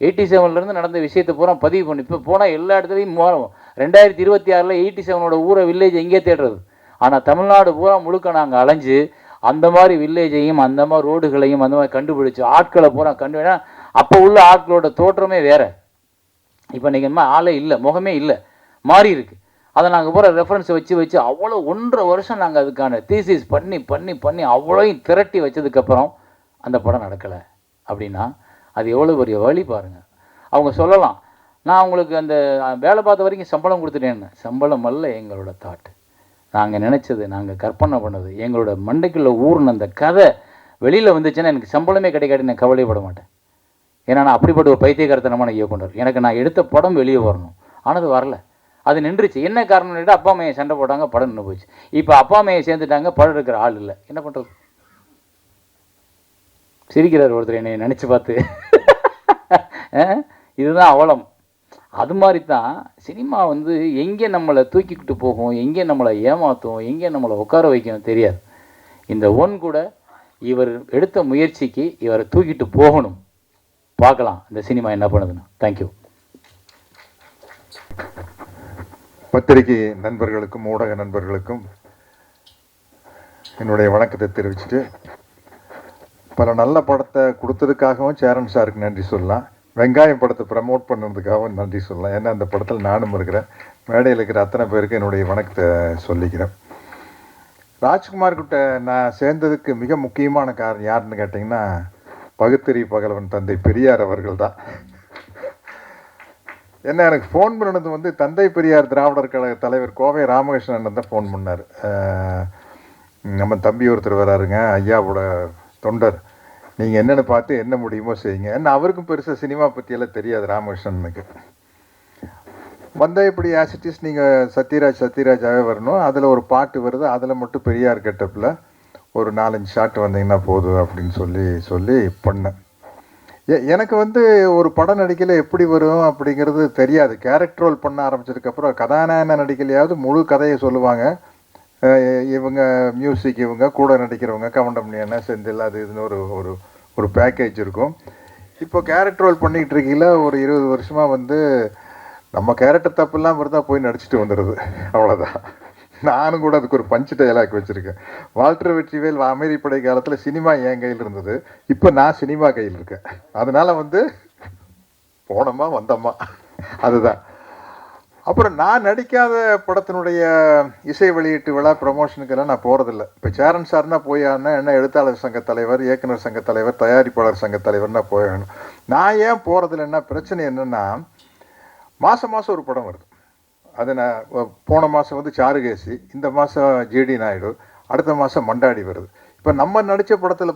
87லேருந்து நடந்த விஷயத்தை பூரா பதிவு பண்ணி இப்போ போனால் எல்லா இடத்துலையும் மாறும். 2026 87ஓட ஊரை வில்லேஜ் எங்கே தேடுறது? ஆனால் தமிழ்நாடு பூரா முழுக்க நாங்கள் அலைஞ்சு அந்த மாதிரி வில்லேஜையும் அந்த மாதிரி ரோடுகளையும் அந்த மாதிரி கண்டுபிடிச்சு ஆட்களை பூரா கண்டுபிடினா அப்போ உள்ள ஆட்களோட தோற்றமே வேறு. இப்போ நீங்கள் ஆளே இல்லை, முகமே இல்லை, மாறி இருக்கு. அதை நாங்கள் பூரா ரெஃபரன்ஸ் வச்சு அவ்வளோ 1.5 வருஷம் நாங்கள் அதுக்கான தீசிஸ் பண்ணி அவ்வளோயும் திரட்டி வச்சதுக்கப்புறம் அந்த படம் நடக்கலை அப்படின்னா அது எவ்வளோ பெரிய வழி பாருங்கள். அவங்க சொல்லலாம், நான் உங்களுக்கு அந்த வேலை பார்த்த வரைக்கும் சம்பளம் கொடுத்துட்டேன்னு. சம்பளம் அல்ல எங்களோட தாட், நாங்கள் நினச்சது, நாங்கள் கற்பனை பண்ணது, எங்களோட மண்டைக்குள்ள ஊர்ன அந்த கதை வெளியில் வந்துச்சுன்னா எனக்கு சம்பளமே கிடைக்காது, நான் கவலைப்பட மாட்டேன். ஏன்னா நான் அப்படிப்பட்ட ஒரு பைத்தியக்காரத்தனமான இயக்குனர். எனக்கு நான் எடுத்த படம் வெளியே வரணும், ஆனால் அது வரல, அது நின்றுச்சு. என்ன காரணம் கேட்டால் அப்பா அம்மையை சண்டை போட்டாங்க, படம் நின்று போச்சு. இப்போ அப்பா அம்மையை சேர்ந்துட்டாங்க, படம் இருக்கிற ஆள் இல்லை, என்ன பண்ணுறது? சிரிக்கிறார் ஒருத்தர் என்னை நினச்சி பார்த்து. இதுதான் அவலம். அது மாதிரி தான் சினிமா வந்து எங்கே நம்மளை தூக்கிக்கிட்டு போகும், எங்கே நம்மளை ஏமாற்றும், எங்கே நம்மளை உட்கார வைக்கணும் தெரியாது. இந்த கூட இவர் எடுத்த முயற்சிக்கு இவரை தூக்கிட்டு போகணும். பார்க்கலாம் இந்த சினிமா என்ன பண்ணுதுன்னு. தேங்க்யூ. பத்திரிகை நண்பர்களுக்கும் ஊடக நண்பர்களுக்கும் என்னுடைய வணக்கத்தை தெரிவிச்சுட்டு, பல நல்ல படத்தை கொடுத்ததுக்காகவும் சேரன் சாருக்கு நன்றி சொல்லலாம், வெங்காயம் படத்தை ப்ரமோட் பண்ணதுக்காகவும் நன்றி சொல்லலாம். ஏன்னா அந்த படத்தில் நானும் இருக்கிறேன். மேடையில் இருக்கிற அத்தனை பேருக்கு என்னுடைய வணக்கத்தை சொல்லிக்கிறேன். ராஜ்குமார் கிட்ட நான் சேர்ந்ததுக்கு மிக முக்கியமான காரணம் யாருன்னு கேட்டிங்கன்னா, பகுத்தறி பகலவன் தந்தை பெரியார் அவர்கள் தான். என்ன எனக்கு ஃபோன் பண்ணது வந்து தந்தை பெரியார் திராவிடர் கழக தலைவர் கோவை ராமகிருஷ்ணன் தான் ஃபோன் பண்ணார். நம்ம தம்பி ஒருத்தர் வராருங்க, ஐயாவோட தொண்டர், நீங்கள் என்னென்னு பார்த்து என்ன முடியுமோ செய்யுங்க. ஏன்னா அவருக்கும் பெருசாக சினிமா பற்றியெல்லாம் தெரியாது ராமகிருஷ்ணனுக்கு. வந்தால் இப்படி ஆசிட்டிஸ் நீங்கள் சத்யராஜாவே வரணும், அதில் ஒரு பாட்டு வருது, அதில் மட்டும் பெரியார் கெட்டப்பில் ஒரு 4-5 ஷாட் வந்தீங்கன்னா போதும் அப்படின்னு சொல்லி பண்ணேன். எனக்கு வந்து ஒரு படம் நடிக்கல எப்படி வரும் அப்படிங்கிறது தெரியாது. கேரக்டர் ரோல் பண்ண ஆரம்பிச்சதுக்கப்புறம் கதாநாயகன நடிக்கலையாவது முழு கதையை சொல்லுவாங்க. இவங்க மியூசிக், இவங்க கூட நடிக்கிறவங்க கவுண்டமணியான செந்தில், அது இதுன்னு ஒரு பேக்கேஜ் இருக்கும். இப்போ கேரக்டர் ரோல் பண்ணிக்கிட்டு இருக்கீங்களா ஒரு 20 வருஷமாக வந்து நம்ம கேரக்டர் தப்புலாம் வருதா போய் நடிச்சுட்டு வந்துடுது, அவ்வளோதான். நானும் கூட அதுக்கு ஒரு பஞ்சு டயலாக் வச்சுருக்கேன். வால்டர் வெற்றிவேல் அமைதிப்படை காலத்தில் சினிமா என் கையில் இருந்தது, இப்போ நான் சினிமா கையில் இருக்கேன். அதனால் வந்து போனோமா வந்தோமா அதுதான். அப்புறம் நான் நடிக்காத படத்தினுடைய இசை வெளியீட்டு விழா ப்ரமோஷனுக்கெல்லாம் நான் போகிறதில்ல. இப்போ சேரன் சார்னா போயானா என்ன, எழுத்தாளர் சங்க தலைவர், இயக்குனர் சங்க தலைவர், தயாரிப்பாளர் சங்க தலைவர்னா போயாகணும். நான் ஏன் போகிறதில்லைன்னா பிரச்சனை என்னென்னா, மாதம் ஒரு படம் வருது. அது நான் போன மாதம் வந்து சாருகேசி, இந்த மாதம் ஜிடி நாயுடு, அடுத்த மாதம் மண்டாடி வருது. இப்போ நம்ம நடித்த படத்தை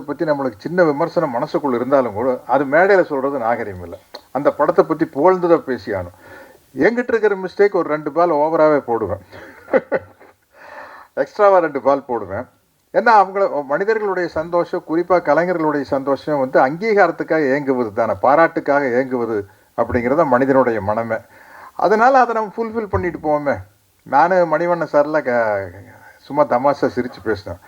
பற்றி நம்மளுக்கு சின்ன விமர்சனம் மனசுக்குள்ளே இருந்தாலும் கூட அது மேடையில் சொல்கிறது நாகரிகம் இல்லை. அந்த படத்தை பற்றி புகழ்ந்துதான் பேசியானும். என்கிட்ட இருக்கிற மிஸ்டேக் ஒரு 2 பால் ஓவராகவே போடுவேன், எக்ஸ்ட்ராவாக 2 பால் போடுவேன். ஏன்னா அவங்கள மனிதர்களுடைய சந்தோஷம், குறிப்பாக கலைஞர்களுடைய சந்தோஷம் வந்து அங்கீகாரத்துக்காக ஏங்குவது தானே, பாராட்டுக்காக ஏங்குவது அப்படிங்கிறத மனிதனுடைய மனமே. அதனால் அதை நம்ம ஃபுல்ஃபில் பண்ணிட்டு போவோமே. நான் மணிவண்ணன் சாரில் சும்மா தமாஷா சிரித்து பேசினேன்.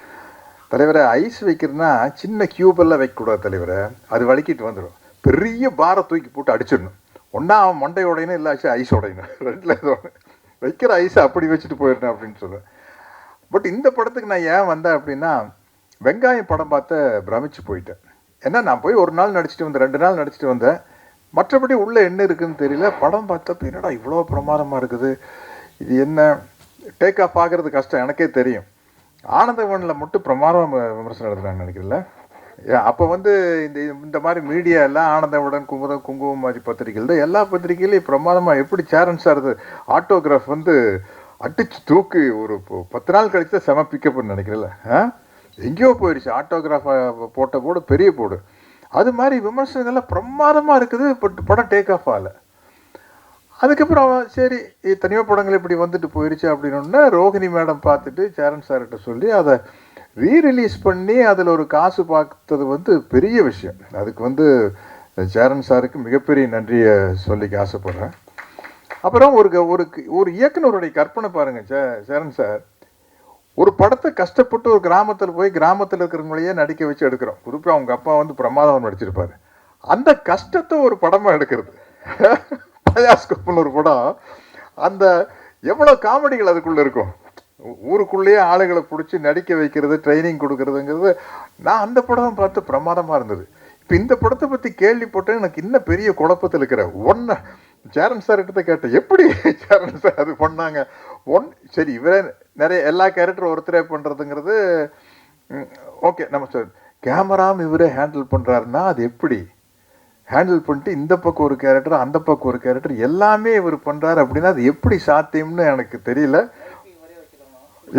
தலைவரை ஐஸ் வைக்கிறதுனா சின்ன கியூபெல்லாம் வைக்கக்கூடாது தலைவரை, அது வலிக்கிட்டு வந்துடும். பெரிய பாரை தூக்கி போட்டு அடிச்சிடணும். ஒன்றா அவன் மண்டை உடையணும், இல்லாச்சு ஐஸ் உடையணும், ரெண்டில் ஏதோ ஒன்று. வைக்கிற ஐஸை அப்படி வச்சுட்டு போயிடணும் அப்படின்னு சொல்லுவேன். பட் இந்த படத்துக்கு நான் ஏன் வந்தேன் அப்படின்னா, வெங்காயம் படம் பார்த்து பிரமிச்சு போயிட்டேன். ஏன்னா நான் போய் ஒரு நாள் நடிச்சிட்டு வந்தேன், 2 நாள் நடிச்சிட்டு வந்தேன். மற்றபடி உள்ளே என்ன இருக்குதுன்னு தெரியல. படம் பார்த்தப்ப என்னடா இவ்வளோ பிரமாதமாக இருக்குது, இது என்ன டேக் ஆஃப் ஆகிறது கஷ்டம் எனக்கே தெரியும். ஆனந்தவனில் மட்டும் பிரமாதம் விமர்சனம் எடுத்துனாங்க நினைக்கிறேன்ல. அப்போ வந்து இந்த மாதிரி மீடியா எல்லாம் ஆனந்தவுடன், குமுதம், குங்குமம் மாதிரி பத்திரிகைகள் தான், எல்லா பத்திரிகையிலையும் பிரமாதமாக எப்படி சேரன் சார் ஆட்டோகிராஃப் வந்து அடிச்சு தூக்கி ஒரு 10 நாள் கழிச்சு தான் செம பிக்கப்னு நினைக்கிறேன்ல. எங்கேயோ போயிடுச்சு ஆட்டோகிராஃப் போட்ட போடு, பெரிய போடு. அது மாதிரி விமர்சனங்கள்லாம் பிரமாதமாக இருக்குது. பட் படம் டேக் ஆஃப் ஆகலை. அதுக்கப்புறம் சரி எத்தனையோ படங்கள் இப்படி வந்துட்டு போயிடுச்சு அப்படின்னா ரோஹிணி மேடம் பார்த்துட்டு சேரன் சார்கிட்ட சொல்லி அதை ரீரிலீஸ் பண்ணி அதில் ஒரு காசு பார்த்தது வந்து பெரிய விஷயம். அதுக்கு வந்து சேரன் சாருக்கு மிகப்பெரிய நன்றியை சொல்லிக்க ஆசைப்படுறேன். அப்புறம் ஒரு இயக்குனருடைய கற்பனை பாருங்கள். சேரன் சார் ஒரு படத்தை கஷ்டப்பட்டு ஒரு கிராமத்தில் போய் கிராமத்தில் இருக்கிறவங்களையே நடிக்க வச்சு எடுக்கிறோம். குறிப்பாக அவங்க அப்பா வந்து பிரமாதம் நடிச்சிருப்பார். அந்த கஷ்டத்தை ஒரு படமாக எடுக்கிறது. பயாஸ்கோப்னு ஒரு படம், அந்த எவ்வளோ காமெடிகள் அதுக்குள்ளே இருக்கும். ஊருக்குள்ளேயே ஆளுகளை பிடிச்சி நடிக்க வைக்கிறது, ட்ரைனிங் கொடுக்கறதுங்கிறது. நான் அந்த படம் பார்த்து பிரமாதமாக இருந்தது. இப்போ இந்த படத்தை பற்றி கேள்விப்பட்டேன், எனக்கு இன்னும் பெரிய குழப்பத்தில் இருக்கிறேன். சேரன் சார் கிட்ட கேட்டேன், எப்படி சேரன் சார் அது பண்ணாங்க? சரி இவரே நிறைய எல்லா கேரக்டரும் ஒருத்தரே பண்ணுறதுங்கிறது ஓகே. நம்ம சார் கேமராவும் இவரே ஹேண்டில் பண்ணுறாருன்னா அது எப்படி ஹேண்டில் பண்ணிட்டு இந்த பக்கம் ஒரு கேரக்டர், அந்த பக்கம் ஒரு கேரக்டர் எல்லாமே இவர் பண்ணுறாரு அப்படின்னா அது எப்படி சாத்தியம்னு எனக்கு தெரியல.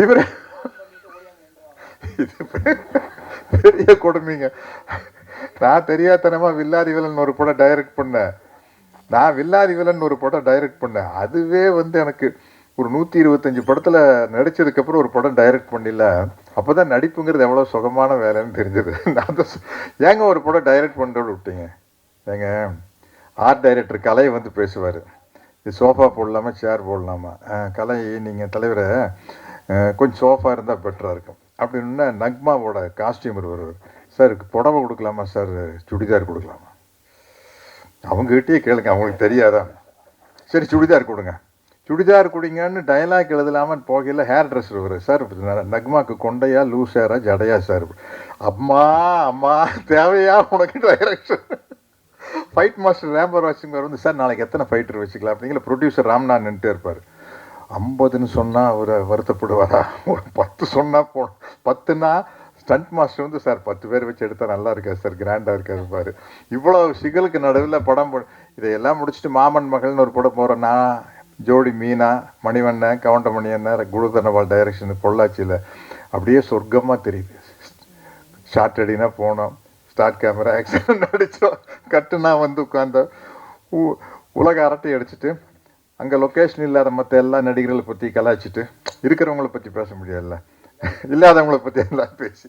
இவர் இது பெரிய கொடுமைங்க. நான் தெரியாதனமாக வில்லாதி வில்லன் ஒரு படம் டைரக்ட் பண்ணேன். அதுவே வந்து எனக்கு ஒரு 125 படத்தில் நடித்ததுக்கப்புறம் ஒரு படம் டைரக்ட் பண்ணல. அப்போ தான் நடிப்புங்கிறது எவ்வளோ சுகமான வேலைன்னு தெரிஞ்சது. நான் தான் ஏங்க ஒரு படம் டைரக்ட் பண்ணுறோடு விட்டீங்க. ஏங்க ஆர்ட் டைரக்டர் கலை வந்து பேசுவார், இது சோஃபா போடலாமா சேர் போடலாமா. கலை நீங்கள் தலைவரை கொஞ்சம் சோஃபா இருந்தால் பெட்டராக இருக்கும் அப்படின்னா நக்மாவோட காஸ்டியூமர் வருவார். சார் புடவை கொடுக்கலாமா சார், சுடிதார் கொடுக்கலாமா? அவங்ககிட்டயே கேளுங்க, அவங்களுக்கு தெரியாதா? சரி சுடிதார் கொடுங்கன்னு டயலாக் எழுதலாமல் போகையில் ஹேர் ட்ரெஸ்ஸர் வரும். Sir நக்மாக்கு கொண்டையா, loose Hera, ஜடையா sir? அம்மா தேவையா உனக்கு டைரக்ஷன்? ஃபைட் மாஸ்டர் ரேம்பர் வாட்சிங்கார் வந்து சார் நாளைக்கு எத்தனை ஃபைட்டர் வச்சுக்கலாம் அப்படிங்கிற ப்ரொடியூசர் ராம்நாத் நின்றுட்டே இருப்பார். 50ன்னு சொன்னால் அவரை வருத்தப்படுவாரா? ஒரு 10 சொன்னால் 10ன்னா ஸ்டண்ட் மாஸ்டர் வந்து சார் 10 பேர் வச்சு எடுத்தால் நல்லா இருக்காது சார், கிராண்டாக இருக்காது பாரு. இவ்வளோ சிகலுக்கு நடுவில் படம் இதையெல்லாம் முடிச்சுட்டு மாமன் மகள்னு ஒரு படம் போகிறேன். நான் ஜோடி மீனா, மணிவண்ணன், கவுண்டமணி அண்ணன், குருதனவால் டைரக்ஷன், பொள்ளாச்சியில் அப்படியே சொர்க்கமாக தெரியுது. ஷார்ட் ரெடினா போனோம், ஸ்டார்ட் கேமரா ஆக்ஷன் நடித்தோம், கட்டுனா வந்து உட்காந்த உலக அரட்டை அடிச்சுட்டு அங்கே லொக்கேஷன் இல்லாத மற்ற எல்லா நடிகர்களை பற்றி கலாய்ச்சிட்டு இருக்கிறவங்கள பற்றி பேச முடியாதுல்ல, இல்லாதவங்களை பற்றி எல்லாம் பேசி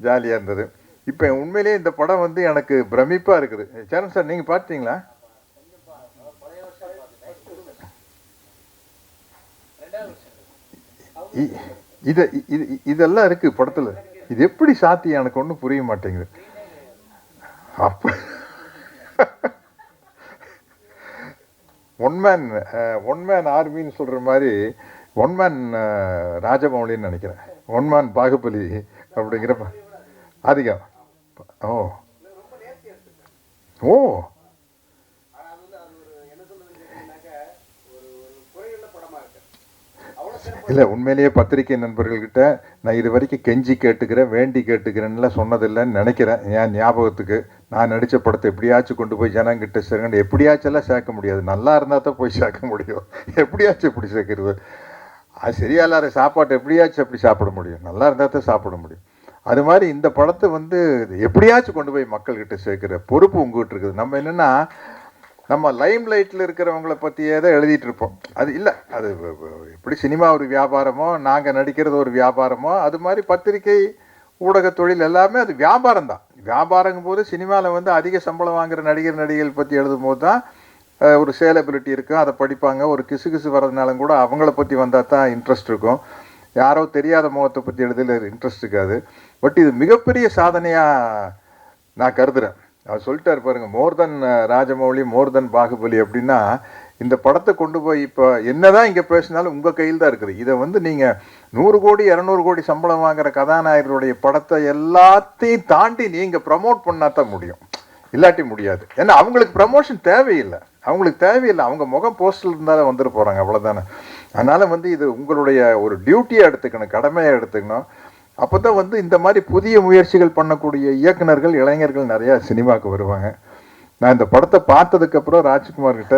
ஜாலியாக இருந்தது. இப்போ உண்மையிலேயே இந்த படம் வந்து எனக்கு பிரமிப்பாக இருக்குது. சேரன் சார் நீங்கள் பார்த்தீங்களா? இதெல்லாம் இருக்கு படத்தில். இது எப்படி சாத்தியம் எனக்கு ஒன்றும் புரிய மாட்டேங்குது. அப்போ ஒன் மேன் ஆர்மின்னு சொல்கிற மாதிரி ஒன் மேன் ராஜமௌலின்னு நினைக்கிறேன், ஒன் மேன் பாகுபலி அப்படிங்கிற அதிகம். ஓ ஓ இல்லை, உண்மையிலேயே பத்திரிகை நண்பர்கள்கிட்ட நான் இது வரைக்கும் கெஞ்சி கேட்டுக்கிறேன், வேண்டி கேட்டுக்கிறேன்னுலாம் சொன்னதில்லைன்னு நினைக்கிறேன். என் ஞாபகத்துக்கு நான் நடித்த படத்தை எப்படியாச்சும் கொண்டு போய் ஜனங்கிட்ட சேர்க்கணும். எப்படியாச்செல்லாம் சேர்க்க முடியாது, நல்லா இருந்தால் தான் போய் சேர்க்க முடியும். எப்படியாச்சும் எப்படி சேர்க்கறது? அது சரியா இல்லாத சாப்பாட்டை எப்படியாச்சும் எப்படி சாப்பிட முடியும்? நல்லா இருந்தால் தான் சாப்பிட முடியும். அது மாதிரி இந்த படத்தை வந்து எப்படியாச்சும் கொண்டு போய் மக்கள்கிட்ட சேர்க்குற பொறுப்பு உங்ககிட்ட இருக்குது. நம்ம என்னென்னா நம்ம லைம் லைட்டில் இருக்கிறவங்கள பற்றியே தான் எழுதிட்டு இருப்போம். அது இல்லை, அது எப்படி சினிமா ஒரு வியாபாரமோ, நாங்கள் நடிக்கிறது ஒரு வியாபாரமோ, அது மாதிரி பத்திரிகை ஊடக தொழில் எல்லாமே அது வியாபாரம் தான். வியாபாரங்கும் போது சினிமாவில் வந்து அதிக சம்பளம் வாங்குகிற நடிகர்கள் பற்றி எழுதும் போது தான் ஒரு சேலபிலிட்டி இருக்கும், அதை படிப்பாங்க. ஒரு கிசு வர்றதுனாலும் கூட அவங்கள பற்றி வந்தால் தான் இன்ட்ரெஸ்ட் இருக்கும். யாரோ தெரியாத முகத்தை பற்றி எழுதுல இன்ட்ரெஸ்ட் இருக்காது. பட் இது மிகப்பெரிய சாதனையாக நான் கருதுகிறேன். அவர் சொல்லிட்டாரு பாருங்க, மோர் தென் ராஜமௌலி, மோர் தென் பாகுபலி அப்படின்னா, இந்த படத்தை கொண்டு போய் இப்போ என்னதான் இங்கே பேசினாலும் உங்கள் கையில் தான் இருக்குது. இதை வந்து நீங்கள் 100 கோடி 200 கோடி சம்பளம் வாங்குற கதாநாயகருடைய படத்தை எல்லாத்தையும் தாண்டி நீங்கள் ப்ரமோட் பண்ணால் தான் முடியும், இல்லாட்டி முடியாது. ஏன்னா அவங்களுக்கு ப்ரமோஷன் தேவையில்லை, அவங்க முகம் போஸ்டல் இருந்தாலும் வந்துட்டு போகிறாங்க, அவ்வளோதானே. அதனால் வந்து இது உங்களுடைய ஒரு டியூட்டியாக எடுத்துக்கணும், கடமையாக எடுத்துக்கணும். அப்போ தான் வந்து இந்த மாதிரி புதிய முயற்சிகள் பண்ணக்கூடிய இயக்குனர்கள், இளைஞர்கள் நிறையா சினிமாவுக்கு வருவாங்க. நான் இந்த படத்தை பார்த்ததுக்கப்புறம் ராஜ்குமார்கிட்ட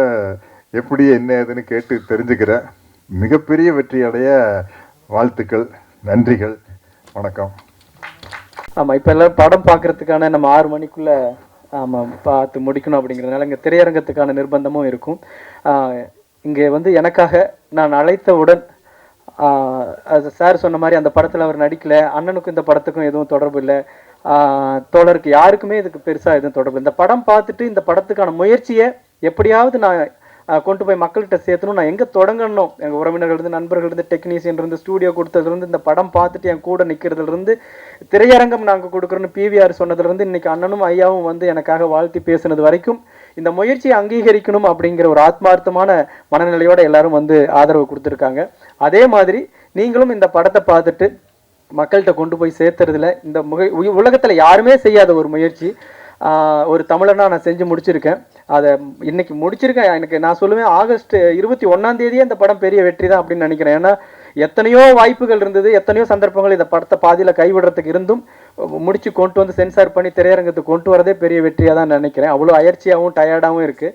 எப்படி என்ன ஏதுன்னு கேட்டு தெரிஞ்சுக்கிறேன். மிகப்பெரிய வெற்றி அடைய வாழ்த்துக்கள், நன்றிகள், வணக்கம். ஆமாம், இப்போ எல்லாம் படம் பார்க்குறதுக்கான நம்ம 6 மணிக்குள்ளே ஆமாம் பார்த்து முடிக்கணும் அப்படிங்கிறதுனால இங்கே திரையரங்கத்துக்கான நிர்பந்தமும் இருக்கும். இங்கே வந்து எனக்காக நான் அழைத்தவுடன் அது சார் சொன்ன மாதிரி அந்த படத்தில் அவர் நடிக்கலை, அண்ணனுக்கும் இந்த படத்துக்கும் எதுவும் தொடர்பு இல்லை, தோழருக்கு யாருக்குமே இதுக்கு பெருசாக எதுவும் தொடர்பு. இந்த படம் பார்த்துட்டு இந்த படத்துக்கான முயற்சியை எப்படியாவது நான் கொண்டு போய் மக்கள்கிட்ட சேர்த்தணும். நான் எங்கே தொடங்கணும், எங்கள் உறவினர்கள், நண்பர்கள், டெக்னீஷியன் இருந்து, ஸ்டூடியோ கொடுத்ததுலேருந்து, இந்த படம் பார்த்துட்டு என் கூட நிற்கிறதுலேருந்து, திரையரங்கம் நாங்கள் கொடுக்குறோன்னு PVR சொன்னதுலேருந்து, இன்னைக்கு அண்ணனும் ஐயாவும் வந்து எனக்காக வாழ்த்தி பேசுனது வரைக்கும் இந்த முயற்சியை அங்கீகரிக்கணும் அப்படிங்கிற ஒரு ஆத்மார்த்தமான மனநிலையோடு எல்லாரும் வந்து ஆதரவு கொடுத்துருக்காங்க. அதே மாதிரி நீங்களும் இந்த படத்தை பார்த்துட்டு மக்கள்கிட்ட கொண்டு போய் சேர்த்துறதுல இந்த உலகத்தில் யாருமே செய்யாத ஒரு முயற்சி ஒரு தமிழனா நான் செஞ்சு முடிச்சிருக்கேன். அதை இன்னைக்கு முடிச்சிருக்கேன். எனக்கு நான் சொல்லுவேன், ஆகஸ்ட் 21 இந்த படம் பெரிய வெற்றி தான் அப்படின்னு நினைக்கிறேன். ஏன்னா எத்தனையோ வாய்ப்புகள் இருந்தது, எத்தனையோ சந்தர்ப்பங்கள் இந்த படத்தை பாதியில் கைவிடுறதுக்கு இருந்தும் முடிச்சு கொண்டு வந்து சென்சார் பண்ணி திரையரங்கத்துக்கு கொண்டு வரதே பெரிய வெற்றியாக தான் நினைக்கிறேன். அவ்வளோ அயற்சியாகவும் டயர்டாகவும் இருக்குது.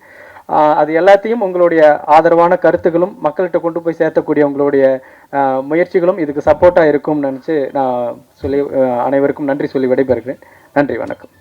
அது எல்லாத்தையும் உங்களுடைய ஆதரவான கருத்துக்களும் மக்கள்கிட்ட கொண்டு போய் சேர்த்தக்கூடிய உங்களுடைய முயற்சிகளும் இதுக்கு சப்போர்ட்டாக இருக்கும்னு நினச்சி நான் சொல்லி அனைவருக்கும் நன்றி சொல்லி விடைபெறுகிறேன். நன்றி, வணக்கம்.